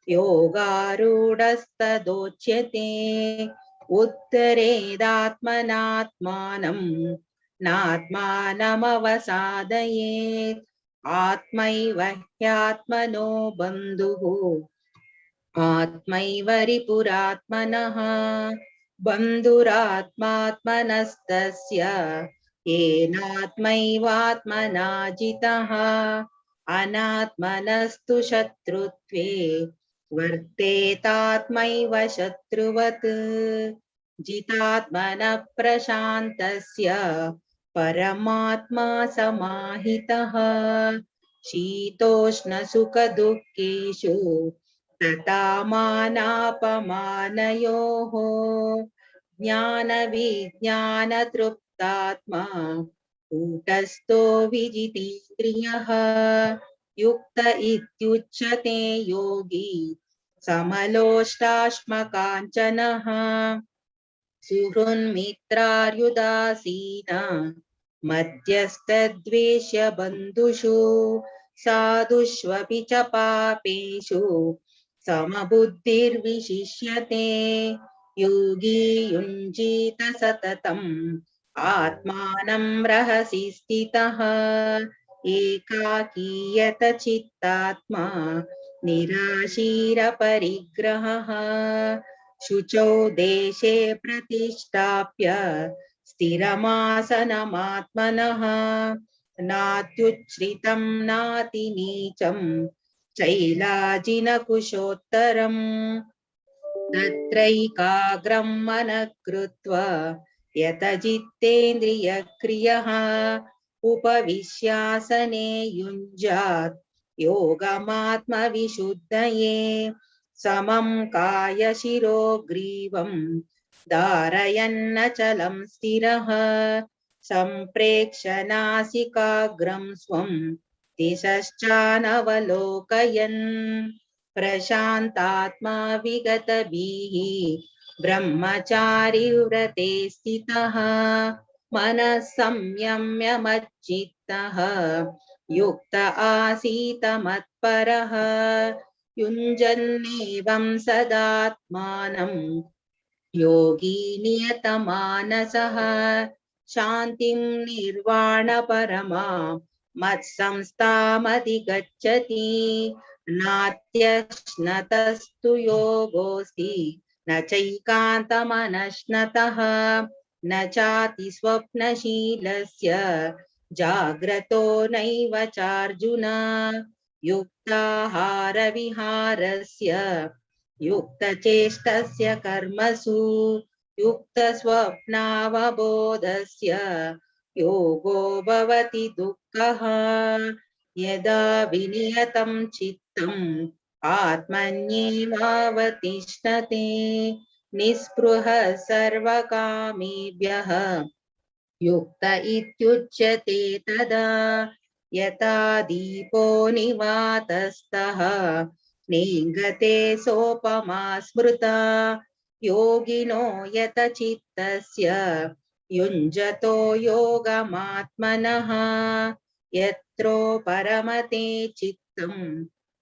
योगारूढस्तदोच्यते उत्तरेदात्मनात्मानं नात्मानमवसादयेत् आत्मैव ह्यात्मनो बन्धुः आत्मैव रिपुरात्मनः बन्धुरात्मात्मनस्तस्य येनात्मैवात्मना जितः अनात्मनस्तु शत्रुत्वे वर्तेतात्मैव शत्रुवत् जितात्मनः प्रशान्तस्य परमात्मा समाहितः शीतोष्णसुखदुःखेषु तथा मानापमानयोः ज्ञानविज्ञानतृप्तात्मा कूटस्थो विजितेन्द्रियः युक्त इत्युच्यते योगी समलोष्टाश्मकाञ्चनः सुहृन्मित्रार्युदासीना मध्यस्थद्वेष्य बन्धुषु साधुष्वपि च पापेषु समबुद्धिर्विशिष्यते योगी युञ्जीत सततम् आत्मानं रहसि स्थितः एकाकीयत चित्तात्मा निराशीरपरिग्रहः शुचौ देशे प्रतिष्ठाप्य स्थिरमासनमात्मनः नात्युच्छ्रितं नातिनीचं चैलाजिनकुशोत्तरम् तत्रैकाग्रं मनः कृत्वा यतचित्तेन्द्रियक्रियः उपविश्यासने युञ्जात् योगमात्मविशुद्धये समं कायशिरो ग्रीवं धारयन्नचलं स्थिरः सम्प्रेक्ष्य नासिकाग्रं स्वं दिशश्चानवलोकयन् प्रशान्तात्मा विगतभिः ब्रह्मचारी व्रते स्थितः मनः संयम्य मच्चित्तः युक्त आसीत मत्परः युञ्जन्नेवं सदात्मानं योगी नियतमानसः शान्तिं निर्वाणपरमां मत्संस्थामधिगच्छति नात्यश्नतस्तु योगोऽस्ति न चैकान्तमनश्नतः न चाति स्वप्नशीलस्य जाग्रतो नैव चार्जुन युक्ताहारविहारस्य युक्तचेष्टस्य कर्मसु युक्तस्वप्नावबोधस्य योगो भवति दुःखः यदा विनियतं चित्तम् आत्मन्येवावतिष्ठते निःस्पृहः सर्वकामेभ्यः युक्त इत्युच्यते तदा यथा दीपो निवातस्तः नेङ्गते सोपमा स्मृता योगिनो यतचित्तस्य युञ्जतो योगमात्मनः यत्रो परमते चित्तं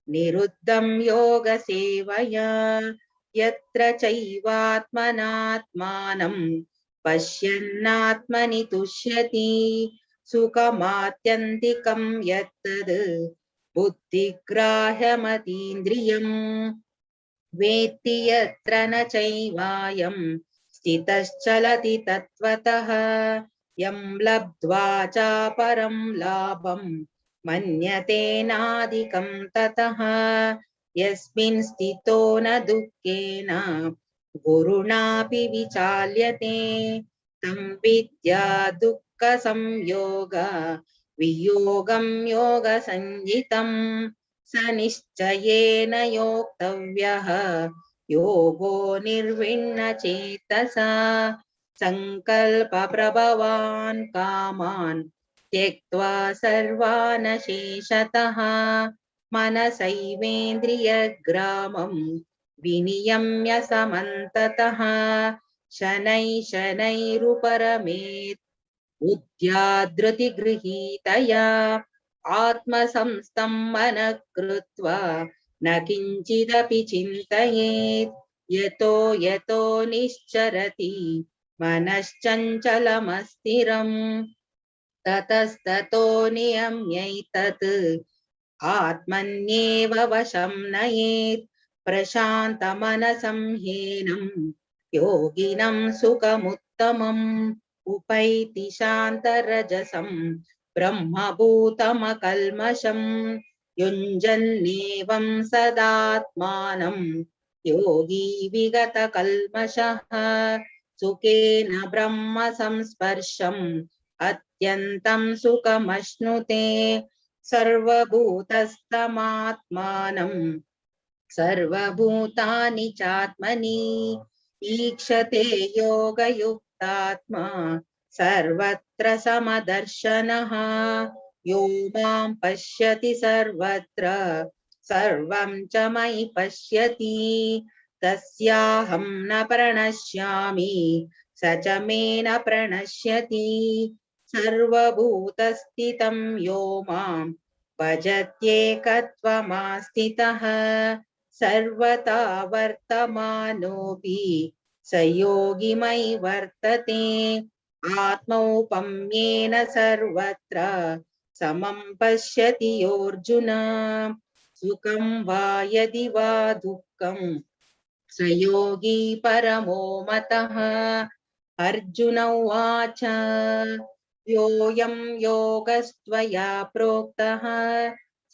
निरुद्धं योगसेवया यत्र चैवात्मनात्मानं पश्यन्नात्मनि तुष्यति सुखमात्यन्तिकं यत्तद् बुद्धिग्राह्यमतीन्द्रियम् वेत्ति यत्र न चैवायं स्थितश्चलति तत्त्वतः यं लब्ध्वा चापरं लाभं मन्यते नाधिकं ततः यस्मिन् स्थितो न दुःखेन गुरुणापि विचाल्यते तं विद्या दुःखसंयोग वियोगं योगसंज्ञितं स निश्चयेन योक्तव्यः योगो निर्विण्णचेतसा संकल्पप्रभवान् कामान् त्यक्त्वा सर्वान् शेषतः मनसैवेन्द्रियग्रामं विनियम्य समन्ततः शनैः शनैरुपरमेत् बुद्ध्याधृतिगृहीतया आत्मसंस्थं मनः कृत्वा न किञ्चिदपि चिन्तयेत् यतो यतो निश्चरति मनश्चञ्चलमस्थिरम् ततस्ततो नियम्यैतत् आत्मन्येव वशं नयेत् प्रशान्तमनसं ह्येनं योगिनं सुखमुत्तमम् उपैति शान्तरजसं ब्रह्मभूतमकल्मषम् युञ्जन्नेवं सदात्मानं योगी विगतकल्मषः सुखेन ब्रह्म संस्पर्शम् अत्यन्तं सुखमश्नुते सर्वभूतस्थमात्मानं सर्वभूतानि चात्मनि ईक्षते योगयुक्तात्मा सर्वत्र समदर्शनः यो मां पश्यति सर्वत्र सर्वं च मयि पश्यति तस्याहं न प्रणश्यामि स च मे न प्रणश्यति सर्वभूतस्थितं यो मां भजत्येकत्वमास्थितः सर्वथा वर्तमानोऽपि स योगी मयि वर्तते आत्मौपम्येन सर्वत्र समं पश्यति योऽर्जुन सुखं वा यदि वा दुःखं स योगी परमो मतः अर्जुन उवाच योऽयं योगस्त्वया प्रोक्तः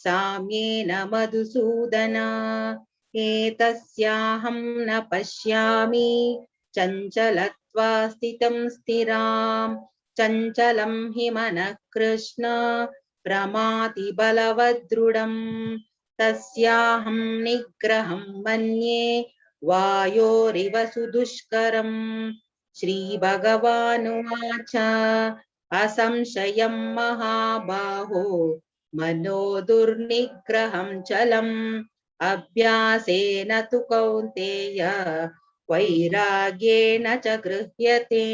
साम्येन मधुसूदन एतस्याहं न पश्यामि चञ्चलत्वा स्थितं स्थिरां चञ्चलं हि मनः कृष्ण प्रमाति बलवदृढम् तस्याहं निग्रहं मन्ये वायोरिव सुदुष्करम् श्रीभगवानुवाच असंशयं महाबाहो मनो दुर्निग्रहं चलम् अभ्यासेन तु कौन्तेय वैराग्येण च गृह्यते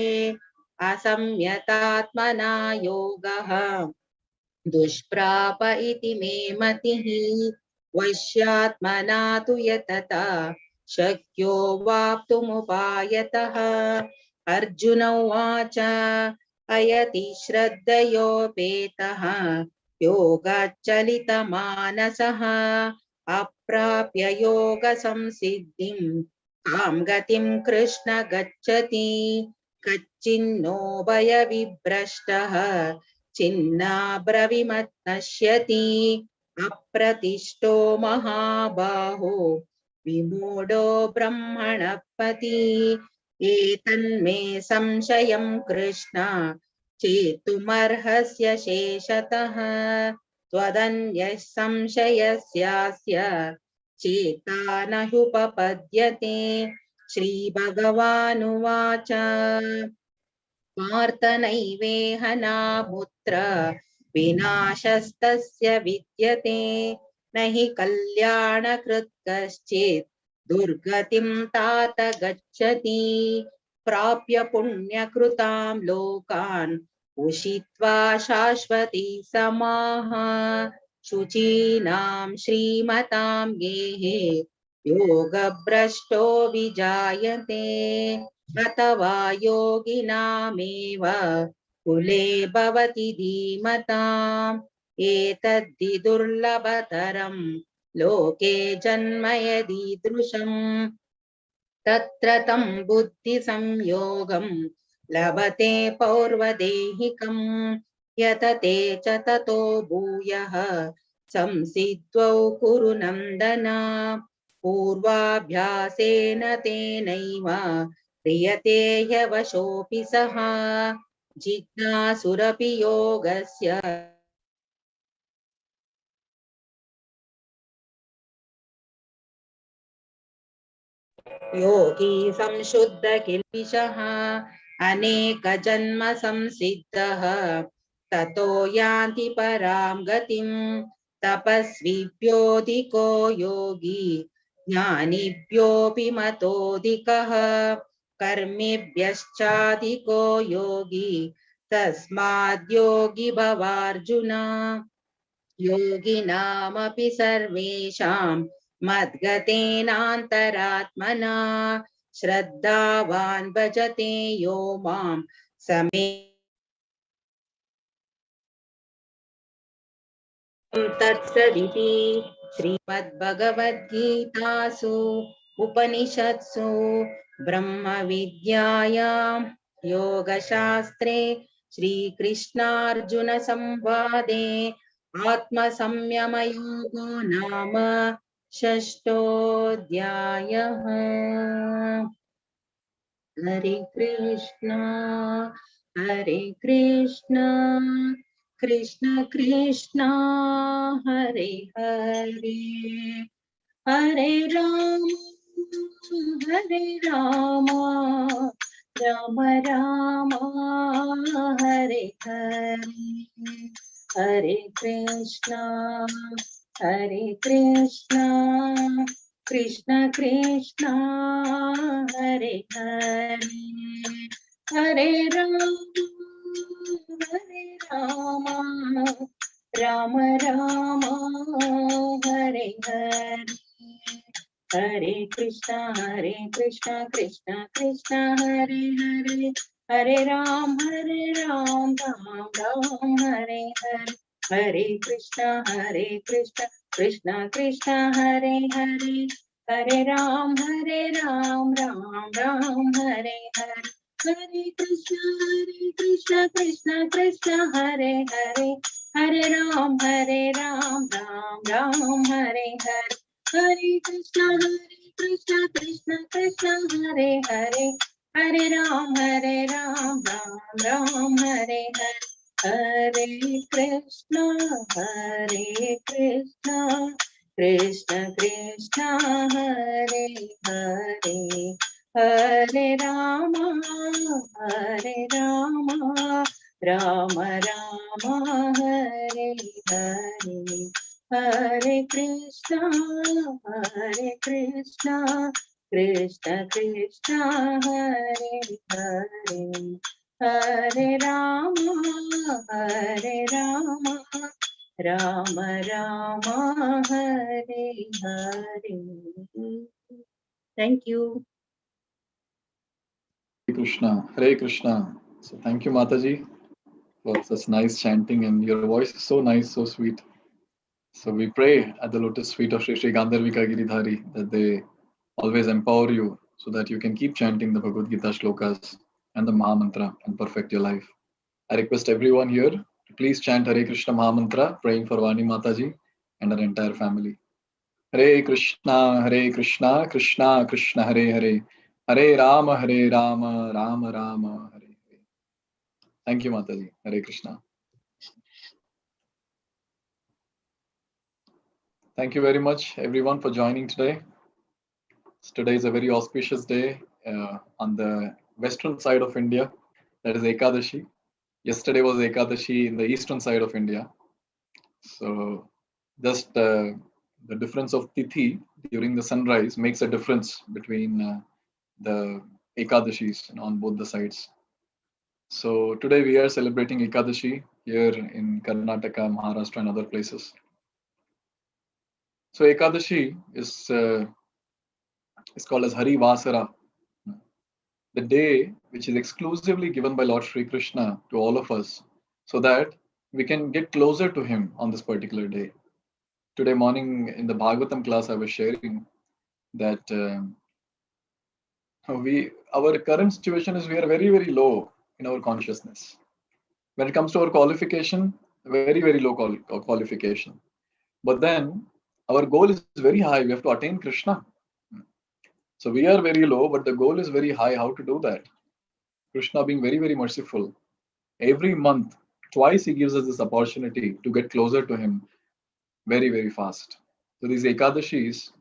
असंयतात्मना योगः दुष्प्राप इति मे मतिः वश्यात्मना तु यतता शक्यो वाप्तुमुपायतः अर्जुन उवाच अयति श्रद्धयोपेतः योगाच्चलितमानसः अप्राप्य योगसंसिद्धिं कां गतिं कृष्ण गच्छति कच्चिन्नो भयविभ्रष्टः छिन्नाभ्रविमत् अप्रतिष्ठो महाबाहो विमूढो ब्रह्मणपति एतन्मे संशयं कृष्ण चेतुमर्हस्य शेषतः त्वदन्यः संशयस्यास्य चेता न ह्युपपद्यते श्रीभगवानुवाच पार्थनैवेह नामुत्र विनाशस्तस्य विद्यते न हि कल्याणकृत् कश्चित् दुर्गतिं तात गच्छति प्राप्य पुण्यकृतां लोकान् उषित्वा शाश्वती समाः शुचीनां श्रीमतां गेहे योगभ्रष्टो विजायते अथवा योगिनामेव कुले भवति धीमताम् एतद्धि दुर्लभतरं लोके जन्म यदीदृशम् तत्र तं बुद्धिसंयोगं लभते पौर्वदेहिकं यतते च ततो भूयः संसिद्ध्वौ कुरु नन्दन पूर्वाभ्यासेन तेनैव क्रियते ह्यवशोऽपि सः जिज्ञासुरपि योगस्य योगी संशुद्ध किल्बिषः अनेक जन्म संसिद्धः ततो यान्ति परां गतिं तपस्विभ्योऽधिको योगी ज्ञानिभ्योऽपि मतोऽधिकः कर्मिभ्यश्चाधिको योगी तस्माद् योगी भवार्जुन योगिनामपि सर्वेषां मद्गतेनान्तरात्मना श्रद्धावान् भजते यो मां समे तत्सदिति श्रीमद्भगवद्गीतासु उपनिषत्सु ब्रह्मविद्यायां योगशास्त्रे श्रीकृष्णार्जुनसंवादे आत्मसंयमयोगो नाम षष्ठोऽध्यायः। हरे Krishna Krishna Krishna Hare Hare Hare Ram Ram Ram Hare Hare Hare Krishna Krishna Krishna Hare Hare Hare Ram Ram Ram Hare Hare Hare Krishna Krishna Krishna Hare Hare Hare Ram Ram Ram Hare Hare Hare Krishna Krishna Krishna Hare Hare Hare Ram Ram Ram Hare Hare Hare Krishna Krishna Krishna Hare Hare Hare Ram Ram Ram Hare Hare Hare Krishna Krishna Krishna Hare Hare Hare Ram Ram Ram Hare Hare Hare Krishna Krishna Krishna Hare Hare Hare Ram Ram Ram Hare Hare Hare Krishna Krishna Krishna Hare Hare Hare Ram Ram Ram Hare Hare. Thank you. Krishna, Hare Krishna. So thank you, Mataji, for such nice chanting, and your voice is so nice, so sweet. So we pray at the lotus feet of Sri Sri Gandharvika Giridhari that they always empower you so that you can keep chanting the Bhagavad Gita shlokas and the Maha Mantra and perfect your life. I request everyone here to please chant Hare Krishna Maha Mantra, praying for Vani Mataji and her entire family. Hare Krishna, Krishna Krishna Hare Hare, Hare Rama, Rama Rama, Hare Hare. Thank you, Mataji. Hare Krishna. Thank you very much, everyone, for joining today. Today is a very auspicious day on the western side of India. That is Ekadashi. Yesterday was Ekadashi in the eastern side of India. So just the difference of Tithi during the sunrise makes a difference between the Ekadashis on both the sides. So today we are celebrating Ekadashi here in Karnataka, Maharashtra, and other places. So Ekadashi is called as Hari Vasara, the day which is exclusively given by Lord Sri Krishna to all of us, so that we can get closer to Him on this particular day. Today morning in the Bhagavatam class, I was sharing that our current situation is we are very low in our consciousness. When it comes to our qualification, very low qualification. But then our goal is very high. We have to attain Krishna. So we are very low, but the goal is very high. How to do that? Krishna being very merciful. Every month, twice he gives us this opportunity to get closer to him very fast. So these Ekadashis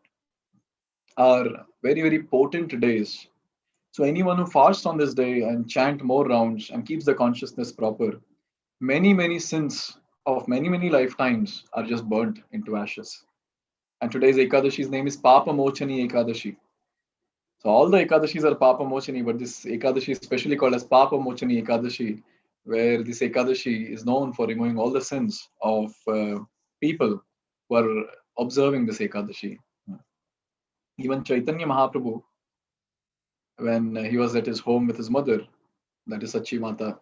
are very potent days. So anyone who fasts on this day and chant more rounds and keeps the consciousness proper, many sins of many lifetimes are just burnt into ashes. And today's Ekadashi's name is Papa Mochani Ekadashi. So all the Ekadashis are Papa Mochani, but this Ekadashi is specially called as Papa Mochani Ekadashi, where this Ekadashi is known for removing all the sins of people who are observing this Ekadashi. Even Chaitanya Mahaprabhu, when he was at his home with his mother, that is Sachi Mata,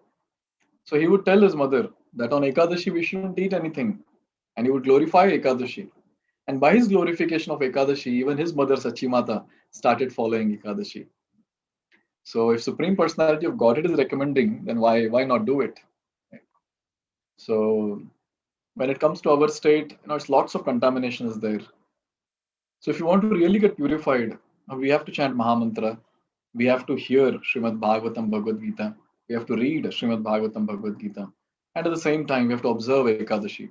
so he would tell his mother that on Ekadashi we shouldn't eat anything, and he would glorify Ekadashi. And by his glorification of Ekadashi, even his mother Sachi Mata started following Ekadashi. So if Supreme Personality of Godhead is recommending, then why not do it? So when it comes to our state, it's lots of contamination is there. So if you want to really get purified, we have to chant Mahamantra. We have to hear Srimad Bhagavatam Bhagavad Gita. We have to read Srimad Bhagavatam Bhagavad Gita. And at the same time, we have to observe Ekadashi.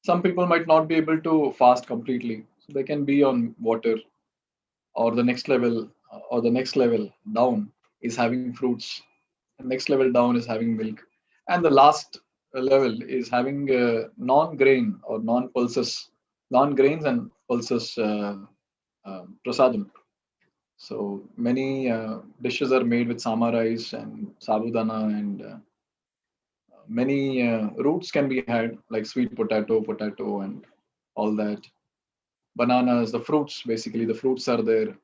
Some people might not be able to fast completely. So they can be on water, or the next level down is having fruits. The next level down is having milk. And the last level is having non-grain or non-pulses, non-grains and pulses prasadam. So many dishes are made with sama rice and sabudana, and many roots can be had like sweet potato, and all that. Bananas, the fruits, basically the fruits are there.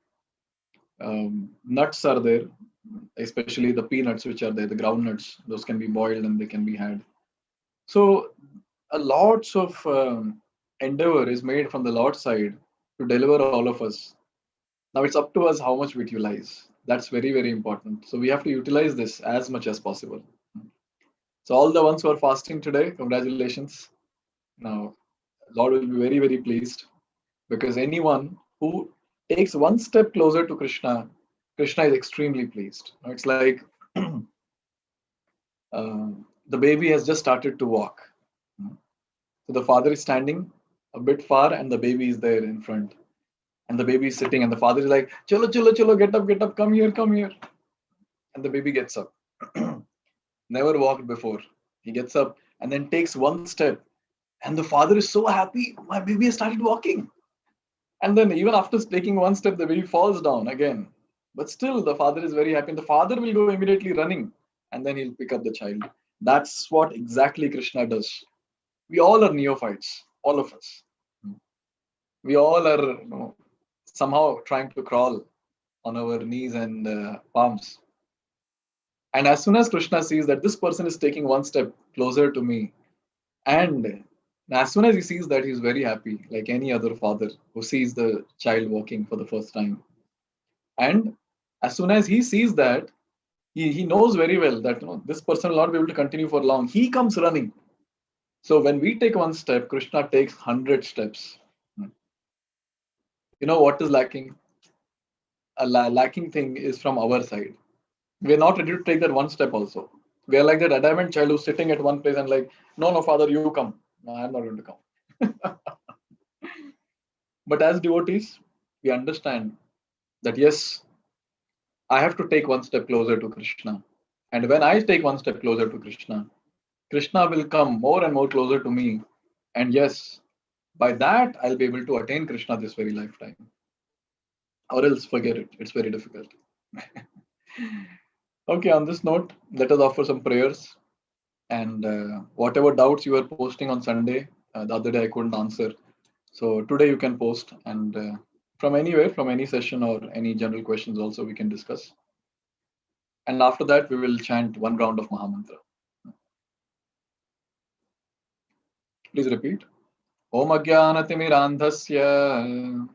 Nuts are there, especially the peanuts which are there, the groundnuts. Those can be boiled and they can be had. So a lots of endeavor is made from the Lord's side to deliver all of us. Now it's up to us how much we utilize. That's very, very important. So we have to utilize this as much as possible. So all the ones who are fasting today, congratulations. Now, Lord will be very, very pleased, because anyone who takes one step closer to Krishna, Krishna is extremely pleased. It's like the baby has just started to walk. So the father is standing a bit far and the baby is there in front. And the baby is sitting and the father is like, chalo, chalo, chalo, get up, come here, come here. And the baby gets up. Never walked before. He gets up and then takes one step. And the father is so happy, my baby has started walking. And then even after taking one step, the baby falls down again. But still, the father is very happy. And the father will go immediately running and then he'll pick up the child. That's what exactly Krishna does. We all are neophytes, all of us. We all are somehow trying to crawl on our knees and palms. And as soon as Krishna sees that this person is taking one step closer to me, and as soon as he sees that, he's very happy, like any other father who sees the child walking for the first time. And as soon as he sees that, he knows very well that this person will not be able to continue for long. He comes running. So when we take one step, Krishna takes 100 steps. You know what is lacking? A lacking thing is from our side. We're not ready to take that one step also. We are like that adamant child who's sitting at one place and like, no, father, you come. No, I'm not going to come. But as devotees, we understand that yes, I have to take one step closer to Krishna. And when I take one step closer to Krishna, Krishna will come more and more closer to me. And yes, by that, I'll be able to attain Krishna this very lifetime. Or else forget it. It's very difficult. Okay, on this note, let us offer some prayers. And whatever doubts you were posting on Sunday, the other day I couldn't answer. So today you can post, and from anywhere, from any session or any general questions also we can discuss. And after that, we will chant one round of Mahamantra. Please repeat. Om Ajnanatimirandhasya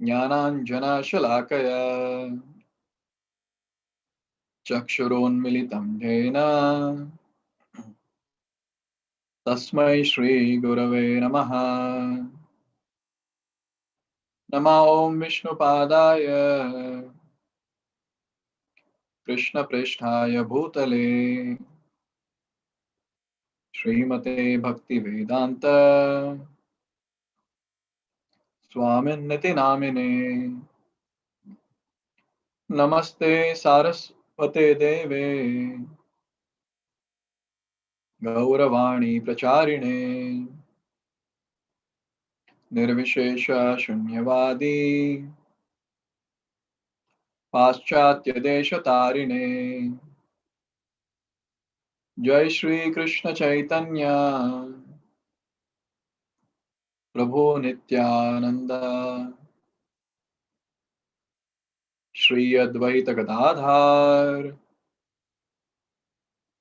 Jnananjana Shalakaya Chakshuronmilitam Jena Tasmai Shri Gurave Namaha. Nama Om Vishnupadaya Krishna Pristhaya Bhutale Srimate Bhakti Vedanta Swaminiti Namine Namaste Saraswate Deve Gauravani Pracharine Nirvishesha Shunyavadi Paschatya Desha Tarine Jai Shri Krishna Chaitanya Prabhu Nityananda, Shri Advaita Gadadhar,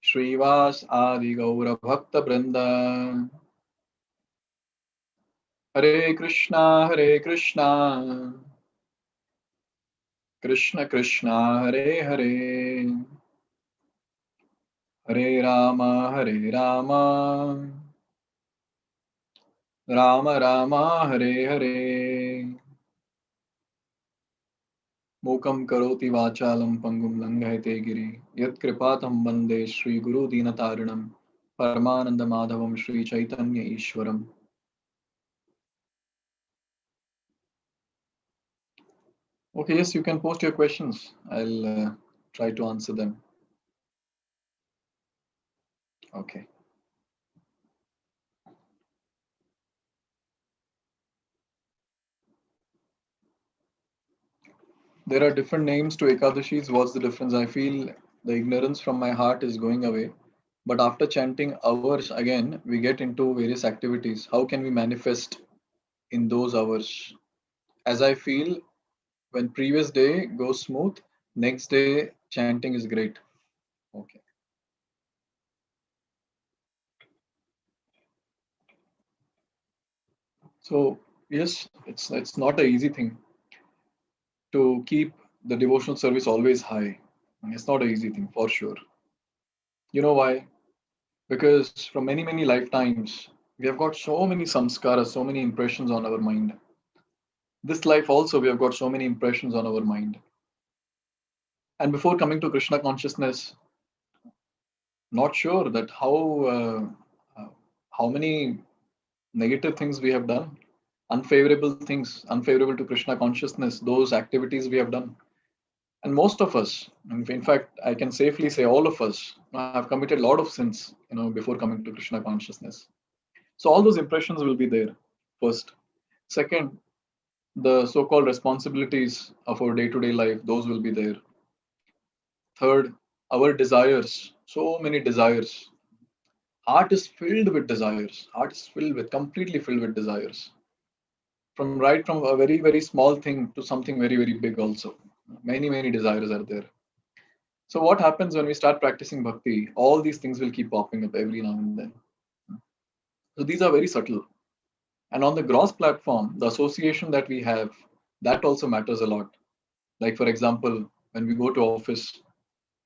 Shrivas Adi Gaura Bhakta Brinda, Hare Krishna, Krishna Krishna, Hare, Hare Rama, Rama Rama, Hare. मूकं करोति वाचालं पङ्गुं लङ्घयते गिरि यत्कृपातं वन्दे श्रीगुरुदीनतारिणं परमानन्दमाधवं Sri Chaitanya ईश्वरम्. Okay, yes, you can post your questions. I'll try to answer them. Okay. There are different names to Ekadashis. What's the difference? I feel the ignorance from my heart is going away. But after chanting hours again, we get into various activities. How can we manifest in those hours? As I feel, when previous day goes smooth, next day chanting is great. Okay. So yes, it's not an easy thing to keep the devotional service always high. It's not an easy thing for sure. You know why? Because from many lifetimes we have got so many samskaras, so many impressions on our mind. This life also we have got so many impressions on our mind. And before coming to Krishna consciousness, not sure that uh, how many negative things we have done, unfavorable things, unfavorable to Krishna consciousness, those activities we have done. And most of us, in fact, I can safely say all of us have committed a lot of sins, before coming to Krishna consciousness. So all those impressions will be there, first. Second, the so-called responsibilities of our day-to-day life, those will be there. Third, our desires, so many desires. Heart is filled with desires. Heart is filled with, completely filled with desires. From a very small thing to something very big also. Many desires are there. So what happens when we start practicing bhakti? All these things will keep popping up every now and then. So these are very subtle. And on the gross platform, the association that we have, that also matters a lot. Like for example, when we go to office,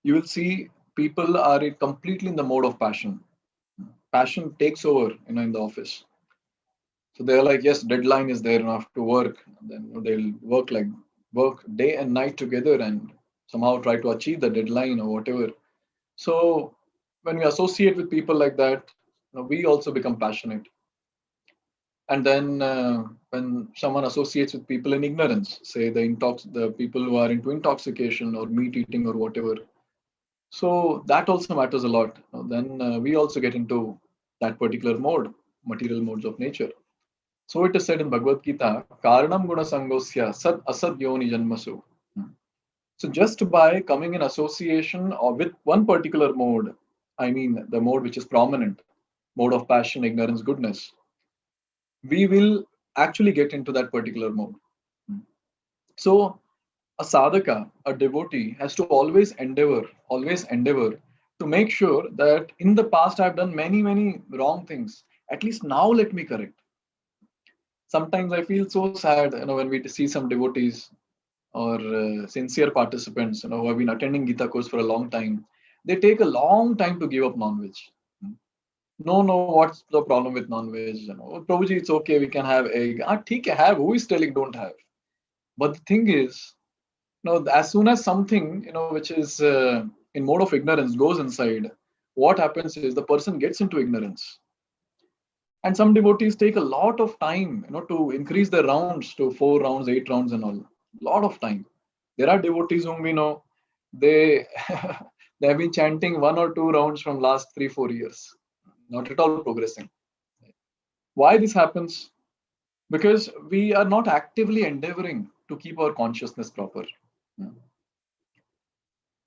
you will see people are completely in the mode of passion. Passion takes over, in the office. So they're like, yes, deadline is there enough to work. And then they'll work day and night together and somehow try to achieve the deadline or whatever. So when we associate with people like that, we also become passionate. And then when someone associates with people in ignorance, say the people who are into intoxication or meat eating or whatever, so that also matters a lot. Then we also get into that particular mode, material modes of nature. So it is said in Bhagavad Gita, Karanam guna sangosya sad asad yoni janmasu. So just by coming in association or with one particular mode, I mean the mode which is prominent, mode of passion, ignorance, goodness, we will actually get into that particular mode. So a sadhaka, a devotee, has to always endeavor to make sure that in the past I've done many wrong things. At least now let me correct. Sometimes I feel so sad, when we see some devotees or sincere participants, who have been attending Gita course for a long time. They take a long time to give up non-veg. No, what's the problem with non-veg? Prabhuji, it's okay, we can have egg. ठीक है, have. Who is telling don't have? But the thing is, as soon as something, which is in mode of ignorance goes inside, what happens is the person gets into ignorance. And some devotees take a lot of time, to increase their rounds to 4 rounds, 8 rounds, and all. Lot of time. There are devotees whom we know, they they have been chanting 1 or 2 rounds from last 3 4 years, not at all progressing. Why this happens? Because we are not actively endeavoring to keep our consciousness proper.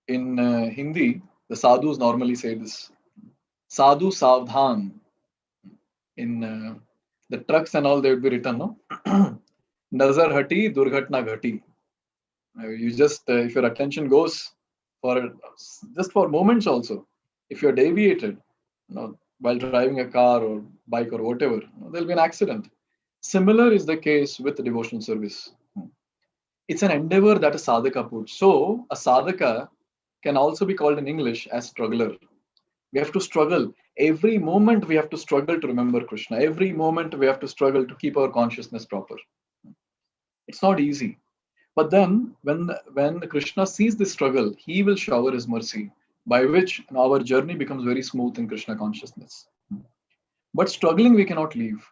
In Hindi, the sadhus normally say this: sadhu savdhan. In The trucks and all, they would be written, no? Nazar hati, durghatna ghati. You just, if your attention goes for just for moments also, if you're deviated, while driving a car or bike or whatever, there'll be an accident. Similar is the case with the devotional service. It's an endeavor that a sadhaka puts. So a sadhaka can also be called in English as struggler. We have to struggle. Every moment we have to struggle to remember Krishna. Every moment we have to struggle to keep our consciousness proper. It's not easy. But then when Krishna sees this struggle, he will shower his mercy, by which our journey becomes very smooth in Krishna consciousness. But struggling we cannot leave.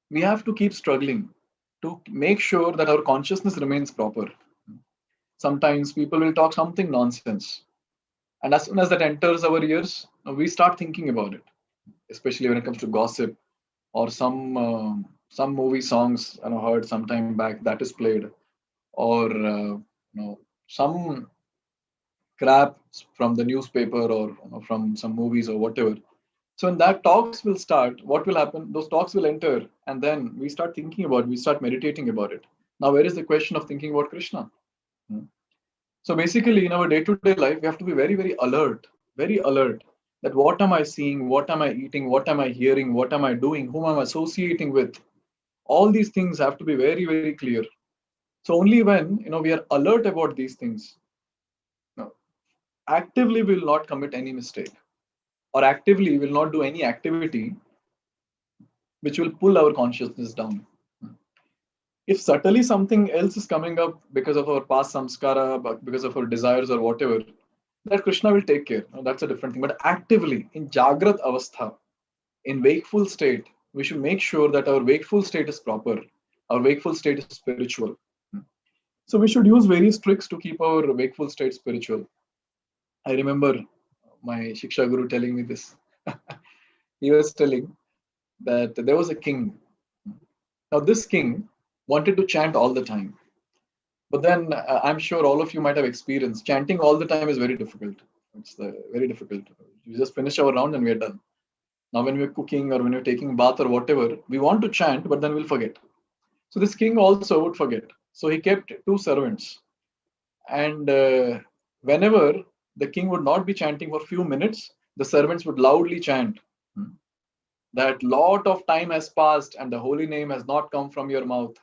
We have to keep struggling to make sure that our consciousness remains proper. Sometimes people will talk something nonsense. And as soon as that enters our ears, we start thinking about it, especially when it comes to gossip or some movie songs heard sometime back that is played, or some crap from the newspaper or from some movies or whatever. So when that talks will start, what will happen? Those talks will enter, and then we start thinking about it, we start meditating about it. Now, where is the question of thinking about Krishna? Hmm. So basically, in our day-to-day life, we have to be very, very alert that what am I seeing, what am I eating, what am I hearing, what am I doing, whom am I associating with? All these things have to be very, very clear. So only when we are alert about these things, actively we will not commit any mistake, or actively will not do any activity which will pull our consciousness down. If subtly something else is coming up because of our past samskara, because of our desires or whatever, that Krishna will take care. That's a different thing. But actively, in Jagrat Avastha, in wakeful state, we should make sure that our wakeful state is proper. Our wakeful state is spiritual. So we should use various tricks to keep our wakeful state spiritual. I remember my Shiksha Guru telling me this. He was telling that there was a king. Now, this king wanted to chant all the time. But then I'm sure all of you might have experienced chanting all the time is very difficult. It's very difficult. You just finish our round and we're done. Now, when we're cooking or when we're taking bath or whatever, we want to chant, but then we'll forget. So this king also would forget. So he kept two servants. And whenever the king would not be chanting for a few minutes, the servants would loudly chant that lot of time has passed and the holy name has not come from your mouth.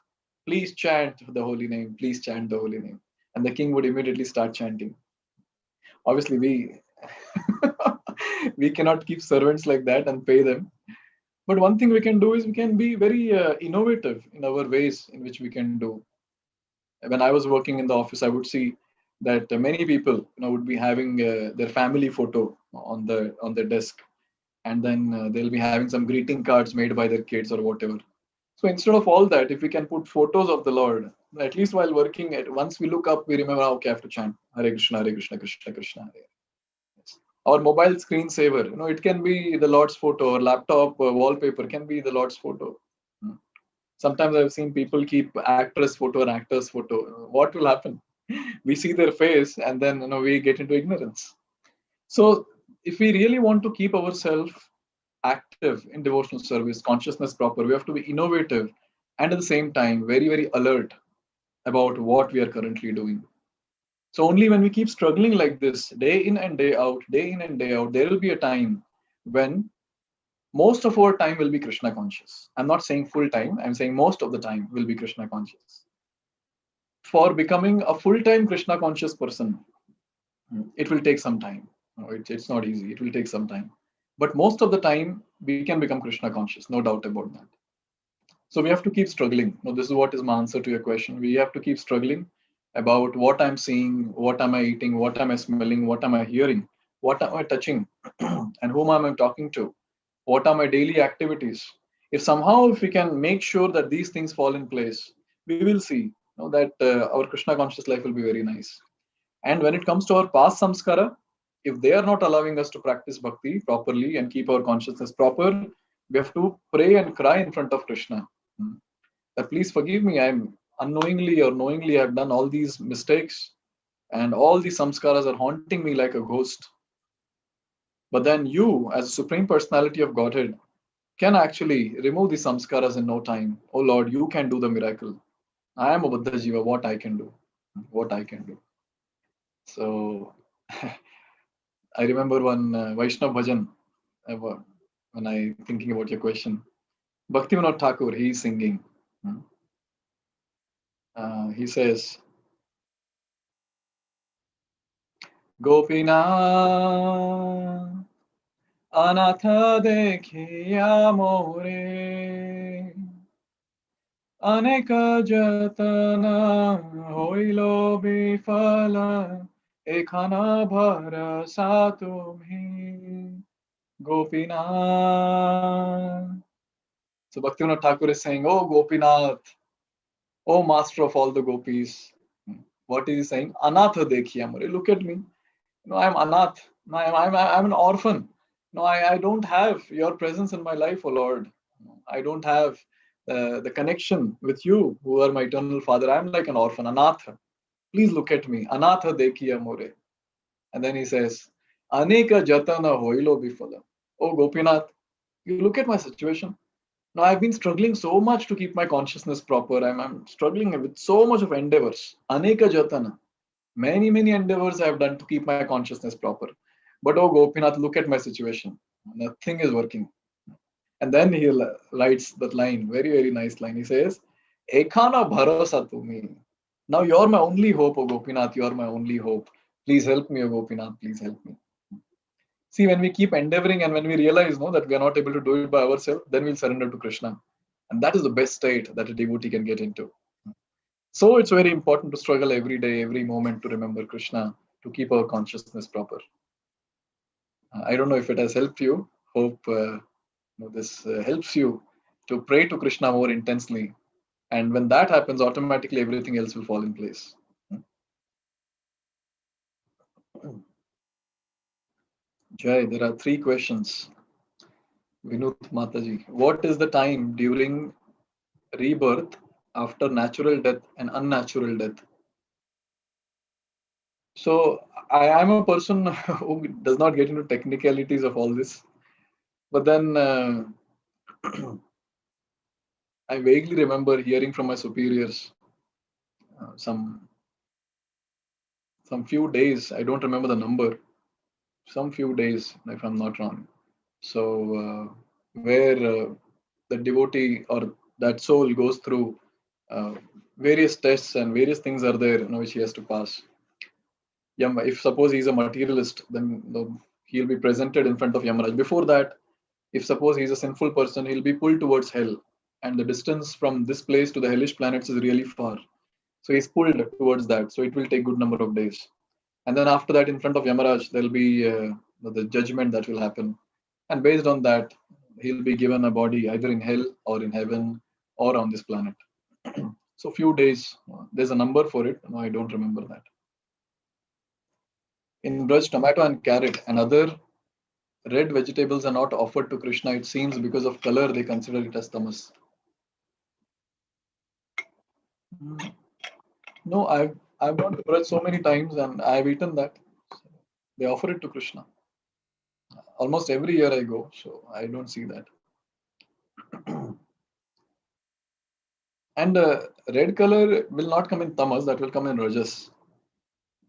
Please chant the holy name. Please chant the holy name. And the king would immediately start chanting. Obviously, we we cannot keep servants like that and pay them. But one thing we can do is we can be very innovative in our ways in which we can do. When I was working in the office, I would see that many people would be having their family photo on their desk, and then they'll be having some greeting cards made by their kids or whatever. So instead of all that, if we can put photos of the Lord, at least while working, once we look up, we remember, okay, I have to chant Hare Krishna, Krishna Krishna, Hare. Our mobile screensaver, it can be the Lord's photo, or laptop wallpaper can be the Lord's photo. Sometimes I've seen people keep actress photo and actor's photo. What will happen? We see their face and then we get into ignorance. So if we really want to keep ourselves active in devotional service, consciousness proper, we have to be innovative and at the same time very, very alert about what we are currently doing. So only when we keep struggling like this, day in and day out, day in and day out, there will be a time when most of our time will be Krishna conscious. I'm not saying full time, I'm saying most of the time will be Krishna conscious. For becoming a full-time Krishna conscious person, it will take some time. It's not easy. It will take some time. But most of the time, we can become Krishna conscious, no doubt about that. So we have to keep struggling. This is what is my answer to your question. We have to keep struggling about what I'm seeing, what am I eating, what am I smelling, what am I hearing, what am I touching, and whom am I talking to, what are my daily activities. If we can make sure that these things fall in place, we will see that our Krishna conscious life will be very nice. And when it comes to our past samskara, if they are not allowing us to practice bhakti properly and keep our consciousness proper, we have to pray and cry in front of Krishna. That please forgive me, I'm unknowingly or knowingly I've done all these mistakes and all these samskaras are haunting me like a ghost. But then you, as a Supreme Personality of Godhead, can actually remove the samskaras in no time. Oh Lord, you can do the miracle. I am a Buddha Jiva, what I can do. What I can do. So I remember one Vaishnav bhajan when I thinking about your question. Bhaktivinoda Thakur, he is singing. He says, Gopinath, anatha dekhiya more, aneka jatana hoilo bifala, ekhana bharasa tumhi, Gopinath. So Bhaktivinoda Thakur is saying, Oh Gopinath, oh master of all the gopis. What is he saying? Anatha dekhiya more. Look at me. No, I'm anath. No, I'm an orphan. No, I don't have your presence in my life, O Lord. I don't have the connection with you, who are my eternal Father. I'm like an orphan, anath. Please look at me. Anatha dekhiya more. And then he says, Aneka jatana hoilo bifala. Oh Gopinath, you look at my situation. Now I've been struggling so much to keep my consciousness proper. I'm struggling with so much of endeavors. Aneka jatana. Many endeavors I have done to keep my consciousness proper. But oh Gopinath, look at my situation. Nothing is working. And then he writes that line, very nice line. He says, Ekhana bharosa to me. Now you're my only hope, O Gopinath. You are my only hope. Please help me, O Gopinath. Please help me. See, when we keep endeavoring and when we realize that we are not able to do it by ourselves, then we'll surrender to Krishna. And that is the best state that a devotee can get into. So it's very important to struggle every day, every moment to remember Krishna, to keep our consciousness proper. I don't know if it has helped you. Hope this helps you to pray to Krishna more intensely. And when that happens, automatically everything else will fall in place. Jai, there are 3 questions. Vinut Mataji, what is the time during rebirth after natural death and unnatural death? So I am a person who does not get into technicalities of all this, but then I vaguely remember hearing from my superiors some few days. I don't remember the number. Some few days, if I'm not wrong. So where the devotee or that soul goes through various tests and various things are there, which he has to pass. If suppose he's a materialist, then he'll be presented in front of Yamaraj. Before that, if suppose he's a sinful person, he'll be pulled towards hell, and the distance from this place to the hellish planets is really far. So he's pulled towards that. So it will take good number of days, and then after that, in front of Yamaraj, there'll be the judgment that will happen, and based on that, he'll be given a body either in hell or in heaven or on this planet. So few days. There's a number for it. No, I don't remember that. In Braj, tomato and carrot and other red vegetables are not offered to Krishna, it seems, because of color, they consider it as tamas. No, I've gone to Braj so many times and I've eaten that. They offer it to Krishna. Almost every year I go, so I don't see that. And red color will not come in tamas, that will come in rajas.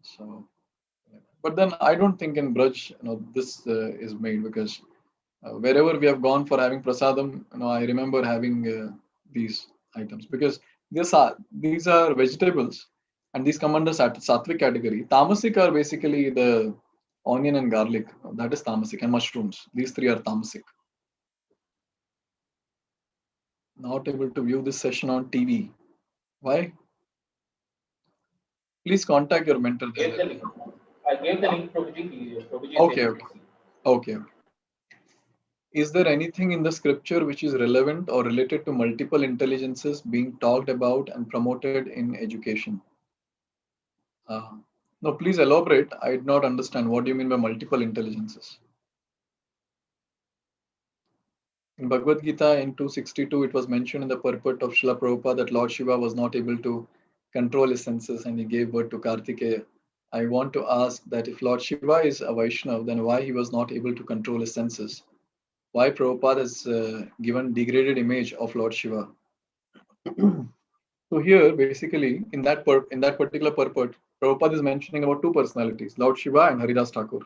So, but then I don't think in Braj, this is made because wherever we have gone for having prasadam, I remember having these items because these are vegetables and these come under sattvic category. Tamasic are basically the onion and garlic. That is tamasic, and mushrooms. These 3 are tamasic. Not able to view this session on TV. Why? Please contact your mentor. I gave the link. Prabhuji. Okay. Is there anything in the scripture which is relevant or related to multiple intelligences being talked about and promoted in education? No, please elaborate. I did not understand. What do you mean by multiple intelligences? In Bhagavad Gita in 262, it was mentioned in the purport of Srila Prabhupada that Lord Shiva was not able to control his senses and he gave birth to Kartikeya. I want to ask that if Lord Shiva is a Vaishnav, then why he was not able to control his senses? why Prabhupada has given degraded image of Lord Shiva. So here, basically, in that particular purport, Prabhupada is mentioning about two personalities, Lord Shiva and Haridas Thakur.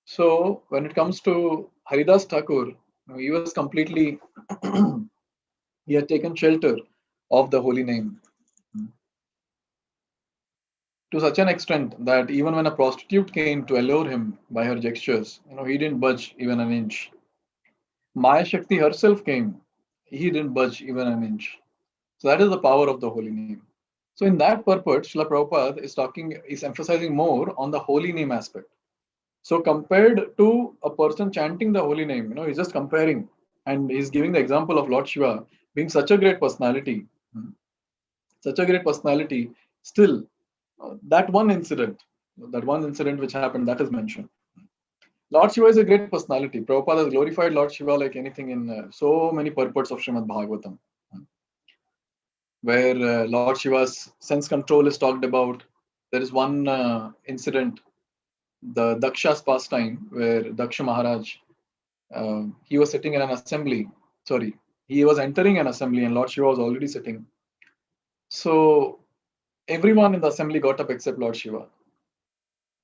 So when it comes to Haridas Thakur, he was completely he had taken shelter of the holy name to such an extent that even when a prostitute came to allure him by her gestures, he didn't budge even an inch. Maya Shakti herself came, he didn't budge even an inch. So that is the power of the holy name. So in that purport, Srila Prabhupada is emphasizing more on the holy name aspect. So compared to a person chanting the holy name, he's just comparing and he's giving the example of Lord Shiva being such a great personality, still that one incident which happened, that is mentioned. Lord Shiva is a great personality. Prabhupada has glorified Lord Shiva like anything in so many purports of Srimad Bhagavatam, where Lord Shiva's sense control is talked about. There is one incident, the Daksha's pastime, where Daksha Maharaj, he was sitting in an assembly. Sorry, he was entering an assembly and Lord Shiva was already sitting. So everyone in the assembly got up except Lord Shiva.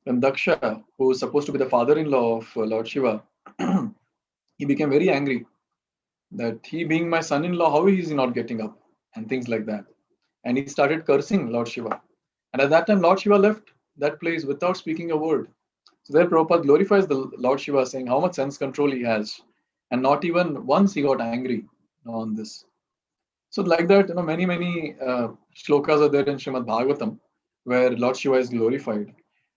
Then Daksha, who is supposed to be the father-in-law of Lord Shiva, he became very angry that he being my son-in-law, how is he not getting up? And things like that. And he started cursing Lord Shiva. And at that time, Lord Shiva left that place without speaking a word. So there Prabhupada glorifies the Lord Shiva, saying how much sense control he has. And not even once he got angry on this. So like that, many shlokas are there in Srimad Bhagavatam where Lord Shiva is glorified.